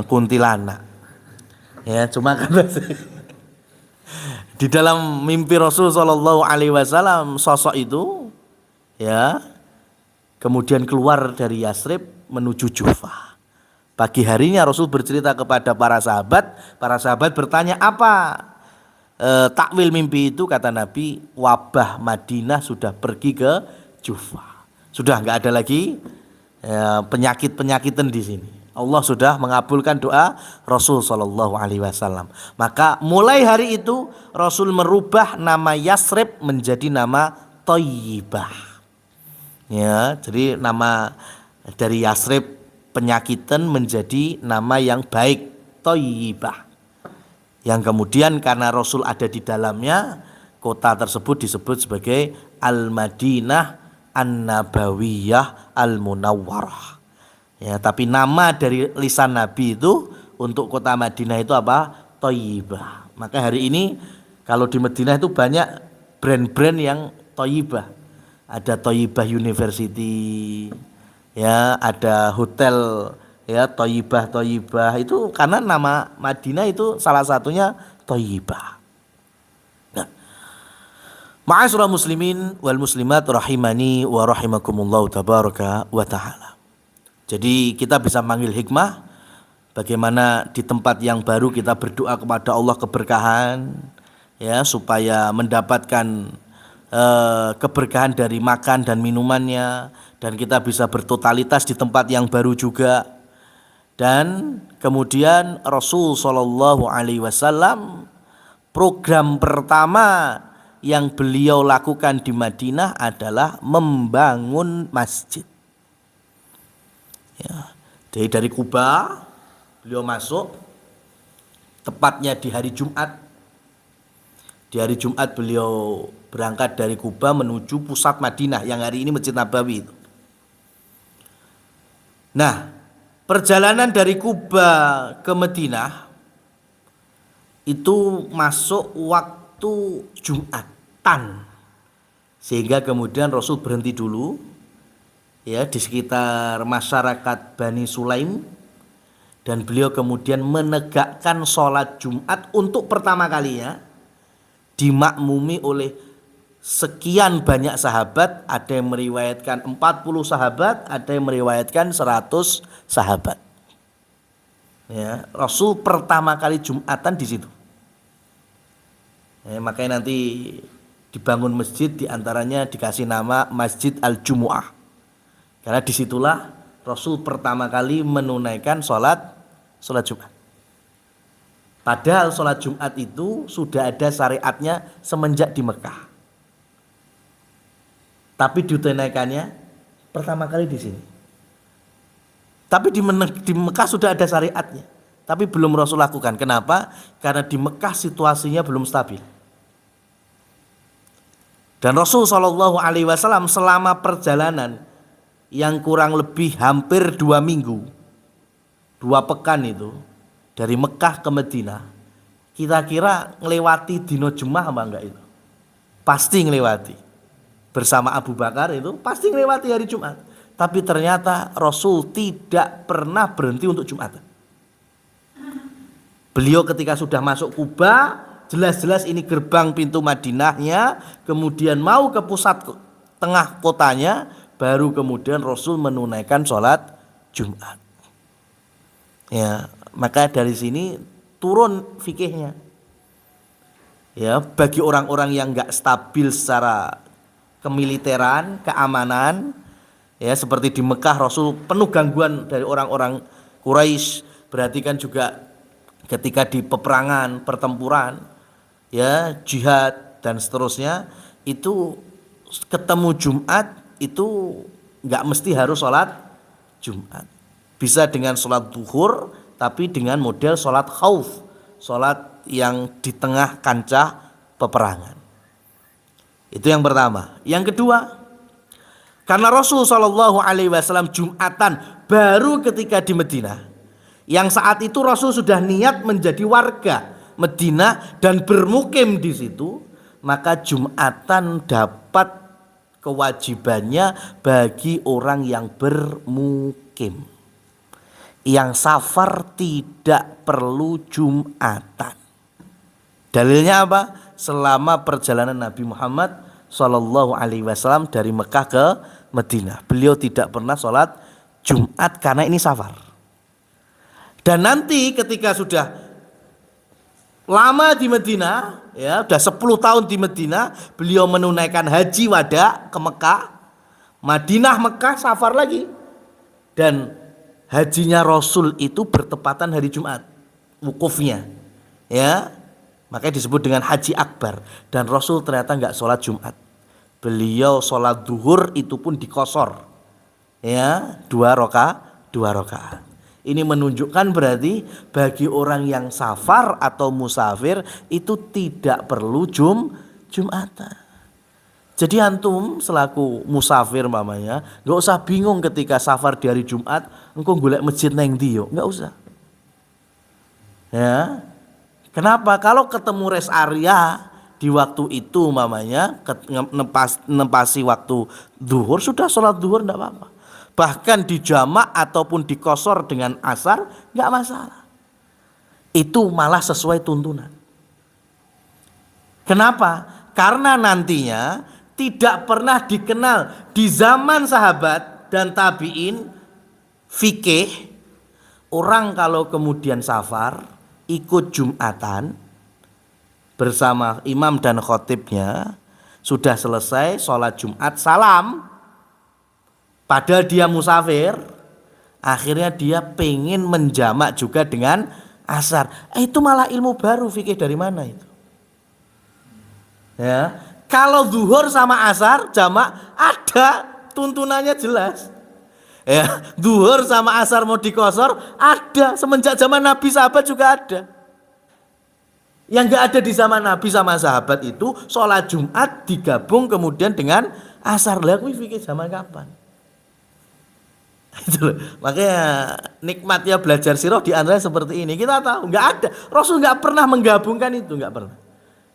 kuntilanak, ya, cuma kan di dalam mimpi Rasul Shallallahu Alaihi Wasallam sosok itu, ya, kemudian keluar dari Yasrib menuju Jufah. Pagi harinya Rasul bercerita kepada para sahabat bertanya apa takwil mimpi itu. Kata Nabi, wabah Madinah sudah pergi ke Jufah, sudah nggak ada lagi penyakit-penyakitan di sini. Allah sudah mengabulkan doa Rasul Shallallahu Alaihi Wasallam. Maka mulai hari itu Rasul merubah nama Yasrib menjadi nama Thayyibah. Ya, jadi nama dari Yasrib penyakitan menjadi nama yang baik, Thayyibah. Yang kemudian karena Rasul ada di dalamnya, kota tersebut disebut sebagai Al-Madinah An-Nabawiyah Al-Munawwarah. Ya, tapi nama dari lisan Nabi itu untuk kota Madinah itu apa? Thayyibah. Maka hari ini kalau di Madinah itu banyak brand-brand yang Thayyibah. Ada Thayyibah University, ya, ada hotel, ya, Thayyibah itu karena nama Madinah itu salah satunya Thayyibah. Nah, ma'asyiral muslimin wal muslimat rahimani wa rahimakumullah tabaraka wa ta'ala. Jadi kita bisa manggil hikmah bagaimana di tempat yang baru kita berdoa kepada Allah keberkahan, ya, supaya mendapatkan keberkahan dari makan dan minumannya, dan kita bisa bertotalitas di tempat yang baru juga. Dan kemudian Rasul Shallallahu Alaihi Wasallam program pertama yang beliau lakukan di Madinah adalah membangun masjid. Ya, jadi dari Kuba beliau masuk tepatnya di hari Jumat. Di hari Jumat beliau berangkat dari Kuba menuju pusat Madinah yang hari ini Masjid Nabawi itu. Nah, perjalanan dari Kuba ke Madinah itu masuk waktu Jumatan, sehingga kemudian Rasul berhenti dulu, ya, di sekitar masyarakat Bani Sulaim, dan beliau kemudian menegakkan sholat Jumat untuk pertama kalinya dimakmumi oleh sekian banyak sahabat. Ada yang meriwayatkan 40 sahabat, ada yang meriwayatkan 100 sahabat. Ya, Rasul pertama kali Jumatan di situ. Ya, makanya nanti dibangun masjid, diantaranya dikasih nama Masjid Al-Jumu'ah, karena disitulah Rasul pertama kali menunaikan sholat Jumat. Padahal sholat Jumat itu sudah ada syariatnya semenjak di Mekah, tapi ditunaikannya pertama kali di sini. Tapi di Mekah sudah ada syariatnya, tapi belum Rasul lakukan. Kenapa? Karena di Mekah situasinya belum stabil. Dan Rasul Shallallahu Alaihi Wasallam selama perjalanan yang kurang lebih hampir 2 minggu, 2 pekan itu, dari Mekah ke Madinah, kira-kira ngelewati dino Jumat apa enggak itu? Pasti ngelewati. Bersama Abu Bakar itu pasti ngelewati hari Jumat. Tapi ternyata Rasul tidak pernah berhenti untuk Jumatan. Beliau ketika sudah masuk Kuba, jelas-jelas ini gerbang pintu Madinahnya, kemudian mau ke pusat tengah kotanya, baru kemudian Rasul menunaikan sholat Jumat. Ya, maka dari sini turun fikihnya. Ya, bagi orang-orang yang enggak stabil secara kemiliteran, keamanan, ya, seperti di Mekah Rasul penuh gangguan dari orang-orang Quraisy. Berarti kan juga ketika di peperangan, pertempuran, ya, jihad dan seterusnya, itu ketemu Jumat itu nggak mesti harus sholat Jumat. Bisa dengan sholat duhur, tapi dengan model sholat khauf, sholat yang di tengah kancah peperangan. Itu yang pertama. Yang kedua, karena Rasul Shallallahu Alaihi Wasallam Jumatan baru ketika di Madinah, yang saat itu Rasul sudah niat menjadi warga Madinah dan bermukim di situ, maka Jumatan dapat kewajibannya bagi orang yang bermukim. Yang safar tidak perlu Jumatan. Dalilnya apa? Selama perjalanan Nabi Muhammad Sallallahu Alaihi Wasallam dari Mekah ke Madinah, beliau tidak pernah sholat Jumat karena ini safar. Dan nanti ketika sudah lama di Madinah, ya sudah 10 tahun di Madinah, beliau menunaikan haji wada ke Mekah, Madinah Mekah safar lagi, dan hajinya Rasul itu bertepatan hari Jumat, wukufnya, ya. Makanya disebut dengan haji akbar. Dan Rasul ternyata nggak sholat Jumat. Beliau sholat duhur itu pun dikosor, ya, 2 rakaat. Ini menunjukkan berarti bagi orang yang safar atau musafir itu tidak perlu Jumatan. Jadi antum selaku musafir mamanya nggak usah bingung ketika safar di hari Jumat, engkau golek masjid neng dio, nggak usah. Ya. Kenapa? Kalau ketemu rest area di waktu itu mamanya nempasi waktu duhur, sudah sholat duhur enggak apa-apa. Bahkan di jamak ataupun dikosor dengan asar enggak masalah. Itu malah sesuai tuntunan. Kenapa? Karena nantinya tidak pernah dikenal di zaman sahabat dan tabi'in fikih orang kalau kemudian safar ikut Jumatan bersama imam dan khotibnya, sudah selesai sholat Jumat salam, padahal dia musafir, akhirnya dia pengen menjamak juga dengan asar. Itu malah ilmu baru, fikih dari mana itu? Ya, kalau zuhur sama asar jamak ada tuntunannya jelas. Ya, duhur sama asar mau dikosor ada semenjak zaman Nabi, sahabat juga ada. Yang enggak ada di zaman Nabi sama sahabat itu sholat Jumat digabung kemudian dengan asar. Lah kuwi fikih zaman kapan? Itu loh. Makanya nikmatnya belajar sirah di antara seperti ini. Kita tahu enggak ada. Rasul enggak pernah menggabungkan itu, enggak pernah.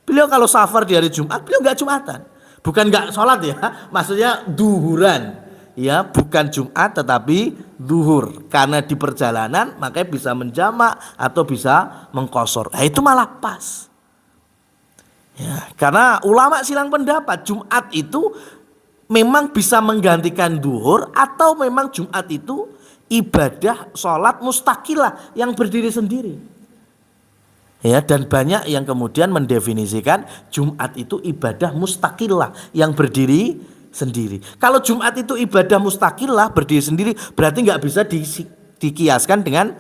Beliau kalau safar di hari Jumat, beliau enggak Jumatan. Bukan enggak sholat ya, maksudnya duhuran. Ya, bukan Jumat tetapi duhur. Karena di perjalanan makanya bisa menjamak atau bisa mengkosor. Nah, itu malah pas. Ya, karena ulama silang pendapat Jumat itu memang bisa menggantikan duhur atau memang Jumat itu ibadah sholat mustaqilah yang berdiri sendiri. Ya, dan banyak yang kemudian mendefinisikan Jumat itu ibadah mustaqilah yang berdiri sendiri. Kalau Jumat itu ibadah mustaqilah berdiri sendiri, berarti nggak bisa dikiaskan dengan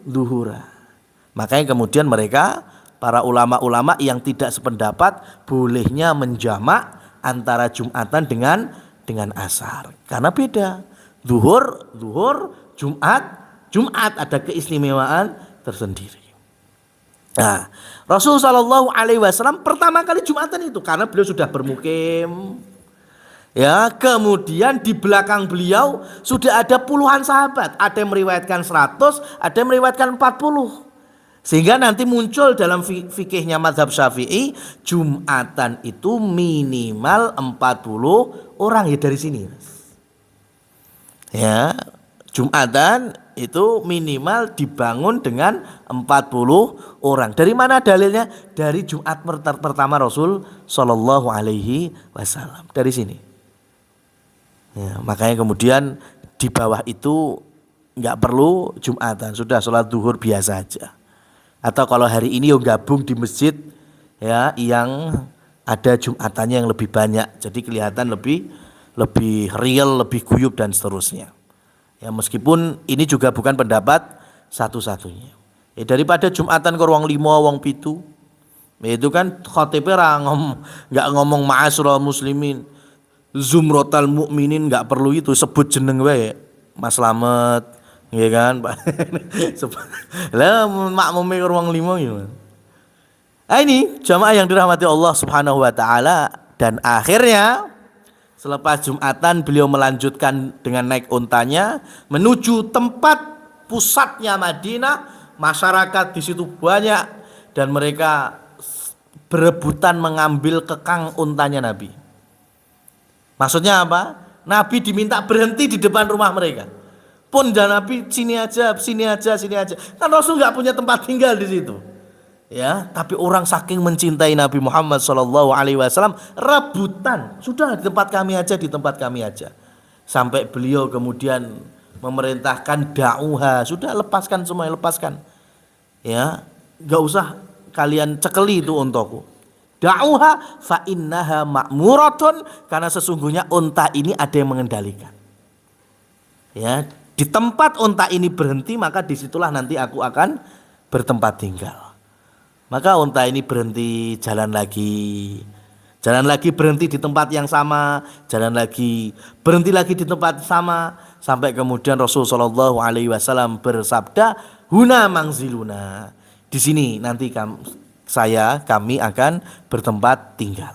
duhura. Makanya kemudian mereka para ulama-ulama yang tidak sependapat bolehnya menjamak antara Jumatan dengan asar. Karena beda. Duhur, Jumat ada keistimewaan tersendiri. Nah, Rasulullah Shallallahu Alaihi Wasallam pertama kali Jumatan itu karena beliau sudah bermukim. Ya, kemudian di belakang beliau sudah ada puluhan sahabat. Ada yang meriwayatkan 100, ada yang meriwayatkan 40. Sehingga nanti muncul dalam fikihnya mazhab Syafi'i, Jumatan itu minimal 40 orang ya dari sini. Ya, Jumatan itu minimal dibangun dengan 40 orang. Dari mana dalilnya? Dari Jumat pertama Rasul Shallallahu Alaihi Wasallam. Dari sini. Ya, makanya kemudian di bawah itu nggak perlu Jumatan, sudah sholat duhur biasa aja. Atau kalau hari ini gabung di masjid ya yang ada Jumatannya yang lebih banyak, jadi kelihatan lebih real, lebih guyup dan seterusnya. Ya, meskipun ini juga bukan pendapat satu-satunya. Ya, daripada Jumatan ke ruang 5, wong 7, itu kan khotibnya nggak ngomong ma'asyiral muslimin. Zumrotal mukminin nggak perlu itu, sebut jeneng wae. Mas Slamet, ya kan, Pak. Lah makmume ruang 5 gitu. Ini jamaah yang dirahmati Allah Subhanahu wa taala, dan akhirnya selepas Jumatan beliau melanjutkan dengan naik untanya menuju tempat pusatnya Madinah. Masyarakat di situ banyak dan mereka berebutan mengambil kekang untanya Nabi. Maksudnya apa? Nabi diminta berhenti di depan rumah mereka. Pun dan Nabi sini aja, sini aja, sini aja. Kan Rasul nggak punya tempat tinggal di situ. Ya, tapi orang saking mencintai Nabi Muhammad SAW rebutan, sudah di tempat kami aja, di tempat kami aja. Sampai beliau kemudian memerintahkan da'uha, sudah lepaskan semua, lepaskan. Ya, nggak usah kalian cekeli itu untaku. Da'uha fa innaha ma'muratun, karena sesungguhnya unta ini ada yang mengendalikan. Ya, di tempat unta ini berhenti, maka disitulah nanti aku akan bertempat tinggal. Maka unta ini berhenti, jalan lagi berhenti di tempat yang sama, jalan lagi, berhenti lagi di tempat sama, sampai kemudian Rasulullah SAW bersabda, huna mangziluna, di sini nanti kami akan bertempat tinggal.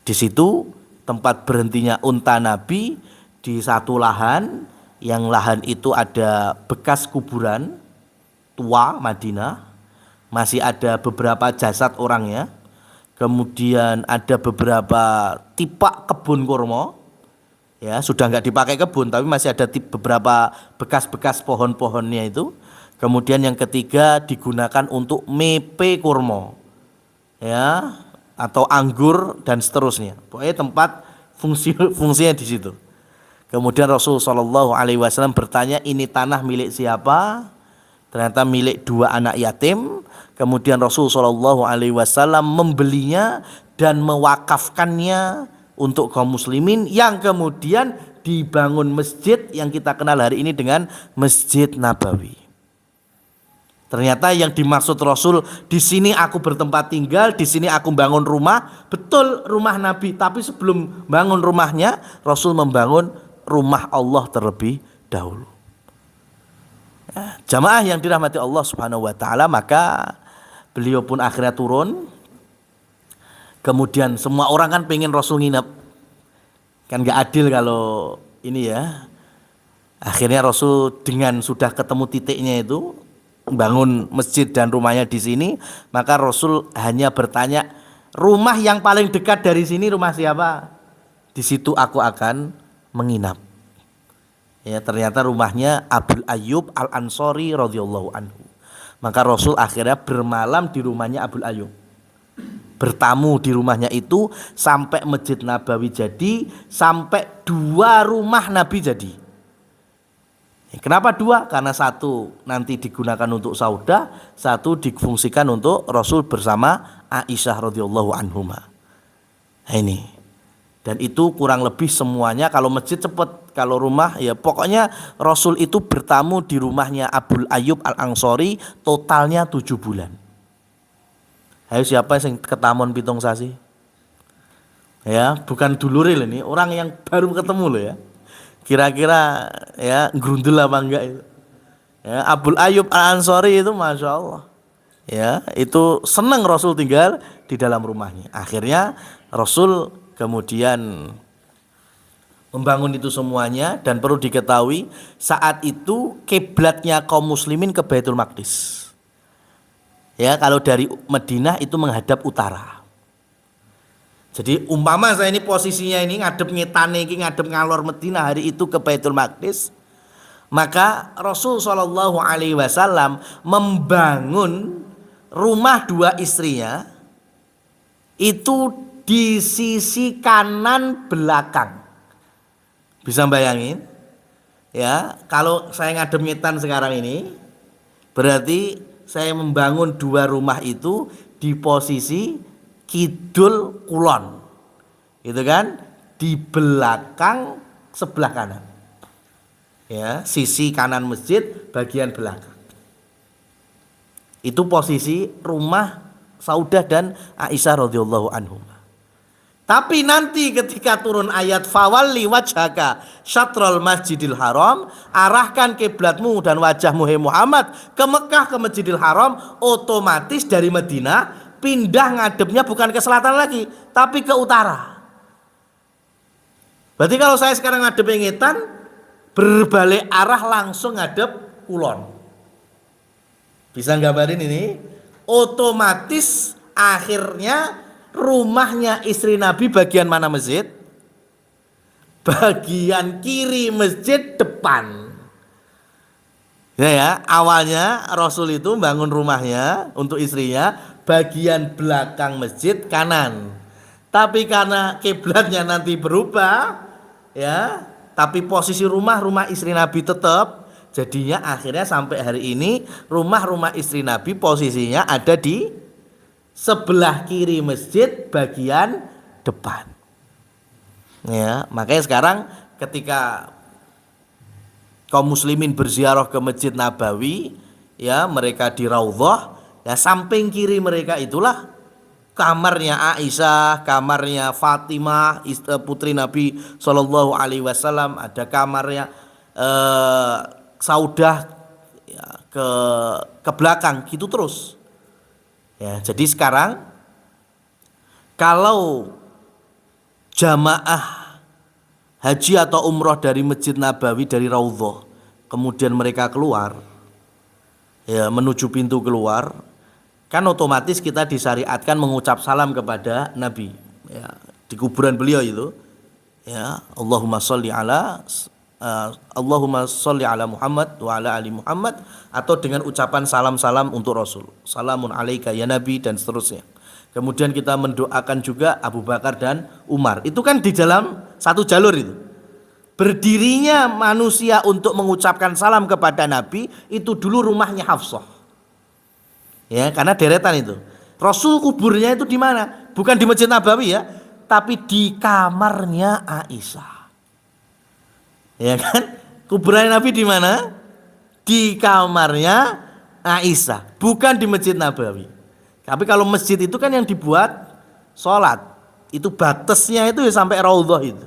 Di situ tempat berhentinya unta Nabi, di satu lahan, yang lahan itu ada bekas kuburan tua Madinah. Masih ada beberapa jasad orangnya. Kemudian ada beberapa tipak kebun kurma. Ya, sudah nggak dipakai kebun, tapi masih ada beberapa bekas-bekas pohon-pohonnya itu. Kemudian yang ketiga digunakan untuk mepe kurma. Ya, atau anggur dan seterusnya. Pokoknya tempat fungsinya di situ. Kemudian Rasulullah SAW bertanya, ini tanah milik siapa? Ternyata milik 2 anak yatim. Kemudian Rasulullah SAW membelinya dan mewakafkannya untuk kaum muslimin, yang kemudian dibangun masjid yang kita kenal hari ini dengan Masjid Nabawi. Ternyata yang dimaksud Rasul, di sini aku bertempat tinggal, di sini aku bangun rumah, betul rumah Nabi. Tapi sebelum bangun rumahnya, Rasul membangun rumah Allah terlebih dahulu. Ya, jamaah yang dirahmati Allah Subhanahu wa taala, maka beliau pun akhirnya turun. Kemudian semua orang kan pengen Rasul nginep. Kan gak adil kalau ini ya. Akhirnya Rasul dengan sudah ketemu titiknya itu, bangun masjid dan rumahnya di sini, maka Rasul hanya bertanya, rumah yang paling dekat dari sini rumah siapa? Di situ aku akan menginap. Ya, ternyata rumahnya Abul Ayyub Al-Ansori radhiyallahu anhu. Maka Rasul akhirnya bermalam di rumahnya Abul Ayyub. Bertamu di rumahnya itu sampai Masjid Nabawi jadi, sampai 2 rumah Nabi jadi. Kenapa 2? Karena satu nanti digunakan untuk Saudah, satu difungsikan untuk Rasul bersama Aisyah radhiyallahu anhuma. Nah ini. Dan itu kurang lebih semuanya, kalau masjid cepat, kalau rumah ya pokoknya Rasul itu bertamu di rumahnya Abul Ayyub Al-Ansori totalnya 7 bulan. Ayo siapa yang ketamun pitung sasi? Ya, bukan duluril ini, orang yang baru ketemu loh ya. Kira-kira ya grundel apa enggak itu. Ya, Abul Ayyub Al-Ansori itu Masya Allah. Ya, itu senang Rasul tinggal di dalam rumahnya. Akhirnya Rasul kemudian membangun itu semuanya, dan perlu diketahui saat itu kiblatnya kaum muslimin ke Baitul Maqdis. Ya, kalau dari Madinah itu menghadap utara. Jadi umpama saya ini posisinya ini ngadep ngetane iki, ngadep ngalor Madinah hari itu ke Baitul Maqdis, maka Rasul SAW membangun rumah 2 istrinya itu di sisi kanan belakang. Bisa bayangin? Ya, kalau saya ngadep ngetan sekarang ini, berarti saya membangun 2 rumah itu di posisi kidul kulon. Itu kan di belakang sebelah kanan. Ya, sisi kanan masjid bagian belakang. Itu posisi rumah Saudah dan Aisyah radhiyallahu anhum. Tapi nanti ketika turun ayat fawalli wajhaka syatrul masjidil haram, arahkan kiblatmu dan wajahmu hai Muhammad ke Mekah, ke Masjidil Haram, otomatis dari Madinah pindah ngadepnya bukan ke selatan lagi, tapi ke utara. Berarti kalau saya sekarang ngadep ngetan, berbalik arah langsung ngadep kulon. Bisa gambarin ini? Otomatis akhirnya rumahnya istri Nabi bagian mana masjid? Bagian kiri masjid depan. Ya, awalnya Rasul itu bangun rumahnya untuk istrinya bagian belakang masjid kanan. Tapi karena kiblatnya nanti berubah, ya, tapi posisi rumah istri Nabi tetap, jadinya akhirnya sampai hari ini rumah istri Nabi posisinya ada di sebelah kiri masjid bagian depan. Ya, makanya sekarang ketika kaum muslimin berziarah ke Masjid Nabawi, ya, mereka di Raudhah, ya, samping kiri mereka itulah kamarnya Aisyah, kamarnya Fatimah, putri Nabi Shallallahu Alaihi Wasallam, ada kamarnya Saudah, ya, ke belakang gitu terus. Ya, jadi sekarang kalau jamaah haji atau umroh dari Masjid Nabawi dari Raudhah, kemudian mereka keluar, ya, menuju pintu keluar, kan otomatis kita disyariatkan mengucap salam kepada Nabi, ya, di kuburan beliau itu, ya, Allahumma sholli ala Muhammad wa ala ali Muhammad, atau dengan ucapan salam-salam untuk Rasul, salamun alaika ya Nabi, dan seterusnya. Kemudian kita mendoakan juga Abu Bakar dan Umar. Itu kan di dalam satu jalur itu. Berdirinya manusia untuk mengucapkan salam kepada Nabi itu dulu rumahnya Hafsah. Ya, karena deretan itu. Rasul kuburnya itu di mana? Bukan di Masjid Nabawi, ya, tapi di kamarnya Aisyah. Ya kan? Kuburan Nabi di mana? Di kamarnya Aisyah, bukan di Masjid Nabawi. Tapi kalau masjid itu kan yang dibuat sholat, itu batasnya itu ya sampai Raudhah itu.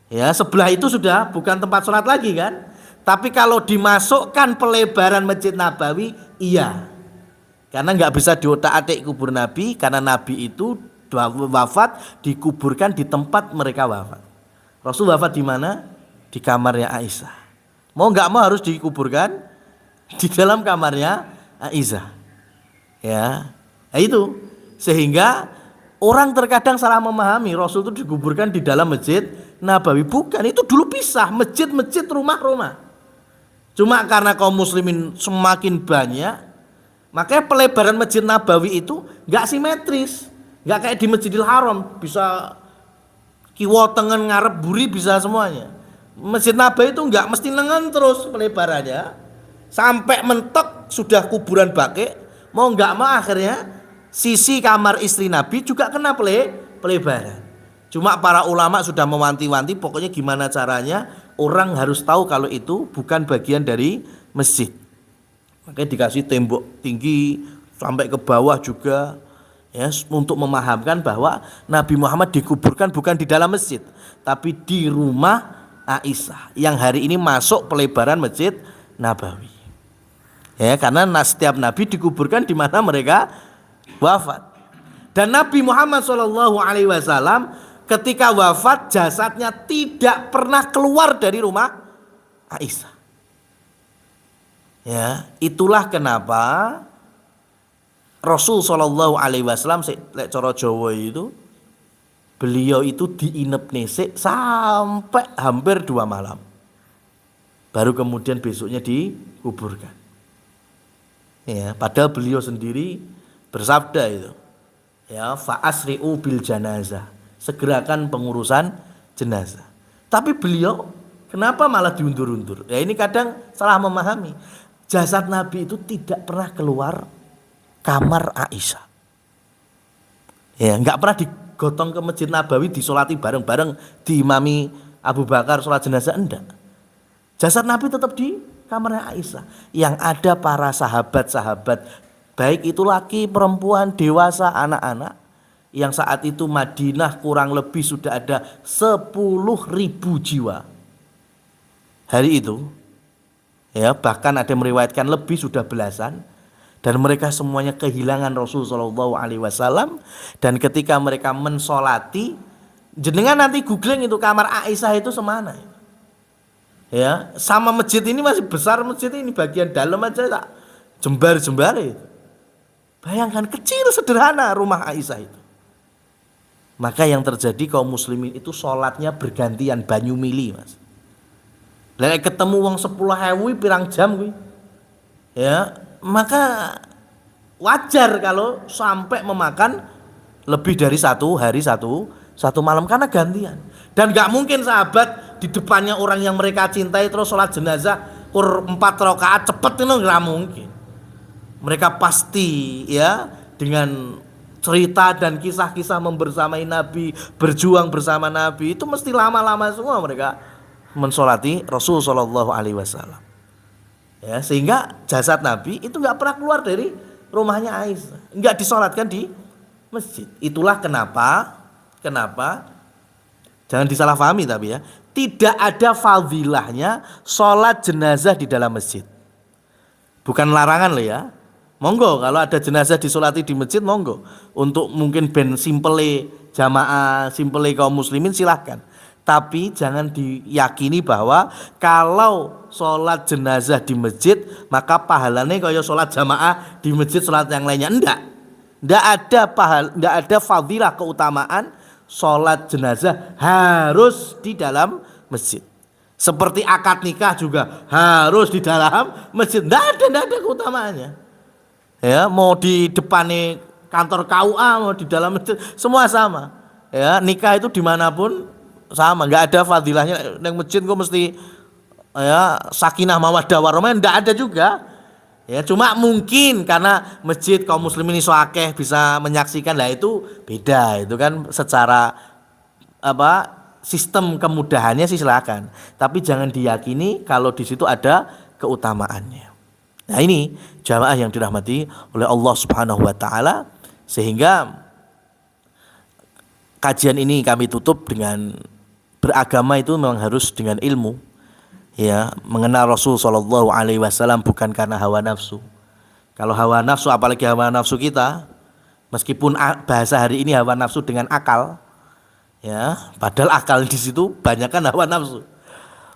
Ya, sebelah itu sudah bukan tempat sholat lagi kan? Tapi kalau dimasukkan pelebaran Masjid Nabawi, iya. Karena nggak bisa diotak-atik kubur Nabi, karena Nabi itu wafat dikuburkan di tempat mereka wafat. Rasul wafat di mana? Di kamarnya Aisyah. Mau nggak mau harus dikuburkan di dalam kamarnya Aisyah. Ya, nah itu sehingga orang terkadang salah memahami Rasul itu dikuburkan di dalam Masjid Nabawi. Bukan, itu dulu pisah, masjid-masjid, rumah-rumah. Cuma karena kaum muslimin semakin banyak, makanya pelebaran Masjid Nabawi itu nggak simetris, nggak kayak di Masjidil Haram bisa kiwa tengen ngarep buri bisa semuanya. Masjid Nabawi itu enggak mesti nengen terus pelebarannya sampai mentok sudah kuburan baqi, mau enggak mau akhirnya sisi kamar istri Nabi juga kena pelebaran. Cuma para ulama sudah mewanti-wanti pokoknya gimana caranya orang harus tahu kalau itu bukan bagian dari masjid. Makanya dikasih tembok tinggi sampai ke bawah juga, ya, untuk memahamkan bahwa Nabi Muhammad dikuburkan bukan di dalam masjid, tapi di rumah Aisyah yang hari ini masuk pelebaran Masjid Nabawi. Ya, karena setiap nabi dikuburkan di mana mereka wafat. Dan Nabi Muhammad SAW ketika wafat jasadnya tidak pernah keluar dari rumah Aisyah. Ya, itulah kenapa Rasul SAW lek cara Jawa itu beliau itu diinep nesek sampai hampir 2 malam. Baru kemudian besoknya dikuburkan. Ya, padahal beliau sendiri bersabda itu, ya, fa asri'u bil janazah, segerakan pengurusan jenazah. Tapi beliau kenapa malah diundur-undur? Ya, ini kadang salah memahami. Jasad Nabi itu tidak pernah keluar kamar Aisyah. Ya, enggak pernah digotong ke Masjid Nabawi disolati bareng-bareng, diimami Abu Bakar sholat jenazah, enggak. Jasad Nabi tetap di kamarnya Aisyah. Yang ada para sahabat-sahabat, baik itu laki, perempuan, dewasa, anak-anak, yang saat itu Madinah kurang lebih sudah ada 10.000 jiwa. Hari itu ya, bahkan ada yang meriwayatkan lebih, sudah belasan, dan mereka semuanya kehilangan Rasul sallallahu alaihi wasallam. Dan ketika mereka mensolati, jenengan nanti googling itu kamar Aisyah itu semana ya, sama masjid ini masih besar, masjid ini bagian dalam aja tak jembar-jembar itu. Bayangkan kecil sederhana rumah Aisyah itu. Maka yang terjadi kaum muslimin itu sholatnya bergantian banyu mili, Mas. Lah ketemu wong 10.000 pirang jam kuwi. Ya, maka wajar kalau sampai memakan lebih dari satu hari satu malam karena gantian. Dan gak mungkin sahabat di depannya orang yang mereka cintai terus sholat jenazah 4 rakaat cepet, itu gak mungkin. Mereka pasti ya dengan cerita dan kisah-kisah membersamai Nabi, berjuang bersama Nabi, itu mesti lama-lama semua mereka mensolati Rasul sallallahu alaihi wasallam. Ya, sehingga jasad Nabi itu nggak pernah keluar dari rumahnya Aisyah, nggak disolatkan di masjid. Itulah kenapa jangan disalahpahami tapi ya, tidak ada fadilahnya sholat jenazah di dalam masjid. Bukan larangan loh ya. Monggo kalau ada jenazah disolati di masjid, monggo. Untuk mungkin ben simple jamaah, simple kaum muslimin silahkan. Tapi jangan diyakini bahwa kalau sholat jenazah di masjid maka pahalanya kayak sholat jamaah di masjid, sholat yang lainnya. Enggak ada fadilah keutamaan sholat jenazah harus di dalam masjid. Seperti akad nikah juga harus di dalam masjid. Enggak ada keutamaannya. Ya, mau di depan kantor KUA, mau di dalam masjid, semua sama. Ya, nikah itu dimanapun sama, nggak ada fadilahnya. Yang masjid kok mesti ya sakinah mawaddah warahmah, nggak ada juga. Ya, cuma mungkin karena masjid kaum muslimin iso akeh bisa menyaksikan, lah itu beda. Itu kan secara sistem kemudahannya sih silakan. Tapi jangan diyakini kalau di situ ada keutamaannya. Nah, ini jamaah yang dirahmati oleh Allah Subhanahu wa taala, sehingga kajian ini kami tutup dengan beragama itu memang harus dengan ilmu. Ya, mengenal Rasul sallallahu alaihi wasallam bukan karena hawa nafsu. Kalau hawa nafsu, apalagi hawa nafsu kita, meskipun bahasa hari ini hawa nafsu dengan akal, ya, padahal akal di situ banyakkan hawa nafsu.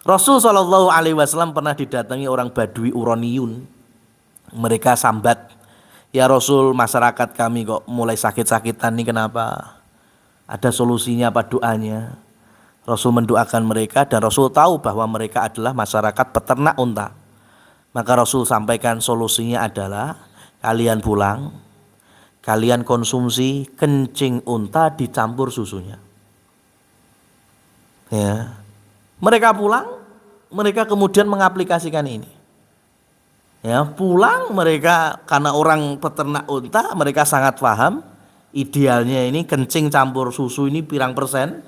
Rasul sallallahu alaihi wasallam pernah didatangi orang Badui Uroniyun. Mereka sambat, ya Rasul, masyarakat kami kok mulai sakit-sakitan nih, kenapa? Ada solusinya apa doanya? Rasul mendoakan mereka, dan Rasul tahu bahwa mereka adalah masyarakat peternak unta. Maka Rasul sampaikan solusinya adalah kalian pulang, kalian konsumsi kencing unta dicampur susunya. Ya. Mereka pulang, mereka kemudian mengaplikasikan ini. Ya, pulang mereka karena orang peternak unta, mereka sangat paham idealnya ini kencing campur susu ini pirang persen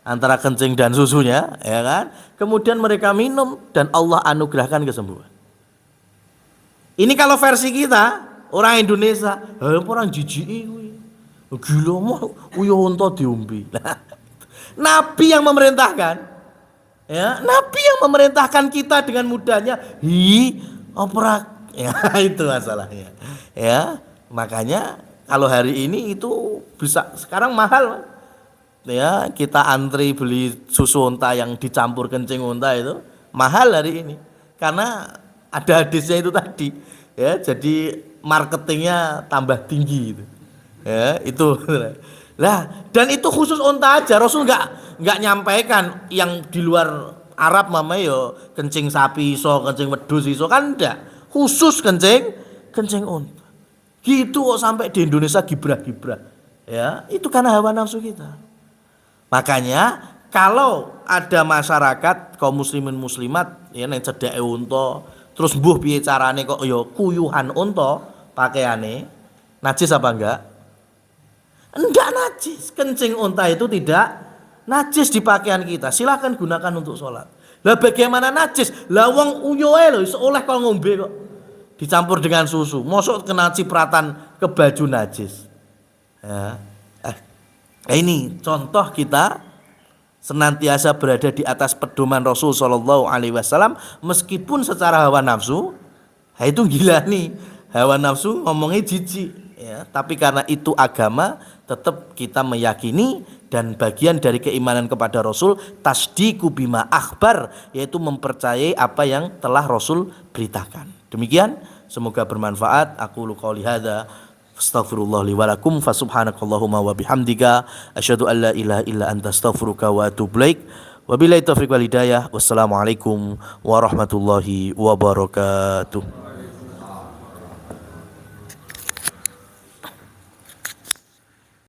antara kencing dan susunya, ya kan? Kemudian mereka minum dan Allah anugerahkan kesembuhan. Ini kalau versi kita, orang Indonesia, orang jijik kuwi. Gila mah uyo unta diombe. Nabi yang memerintahkan. Ya, Nabi yang memerintahkan kita dengan mudahnya, operak, ya itu masalahnya. Ya, makanya kalau hari ini itu bisa, sekarang mahal. Ya, kita antri beli susu unta yang dicampur kencing unta itu mahal hari ini. Karena ada hadisnya itu tadi. Ya, jadi marketingnya tambah tinggi itu. Ya, itu. Lah, dan itu khusus unta aja. Rasul enggak nyampaikan yang di luar Arab mamanya yo kencing sapi iso, kencing wedhus iso, kan enggak. Khusus kencing unta. Gitu kok sampai di Indonesia gibrah-gibrah. Ya, itu karena hawa nafsu kita. Makanya kalau ada masyarakat kaum muslimin muslimat ya nang cedhake unta, terus mbuh piye carane kok ya kuyuhan unta pakaiane, najis apa enggak? Enggak najis. Kencing unta itu tidak najis di pakaian kita. Silakan gunakan untuk sholat. Lah bagaimana najis? Lah wong uyoe lho iso oleh kok ngombe kok. Dicampur dengan susu. Mosok kena cipratan ke baju najis. Ya. Nah, ini contoh kita senantiasa berada di atas pedoman Rasul Shallallahu Alaihi Wasallam meskipun secara hawa nafsu, nah itu gila nih, hawa nafsu ngomongnya jijik, ya. Tapi karena itu agama, tetap kita meyakini dan bagian dari keimanan kepada Rasul tasdiqu bima akhbar, yaitu mempercayai apa yang telah Rasul beritakan. Demikian, semoga bermanfaat. Aku qouli hadza astaghfirullah li wa lakum fa subhanakallahumma wa bihamdika asyhadu an la ilaha illa anta astaghfiruka wa atubu ilaik. Wabillahi taufiq wal hidayah. Wassalamualaikum warahmatullahi wabarakatuh.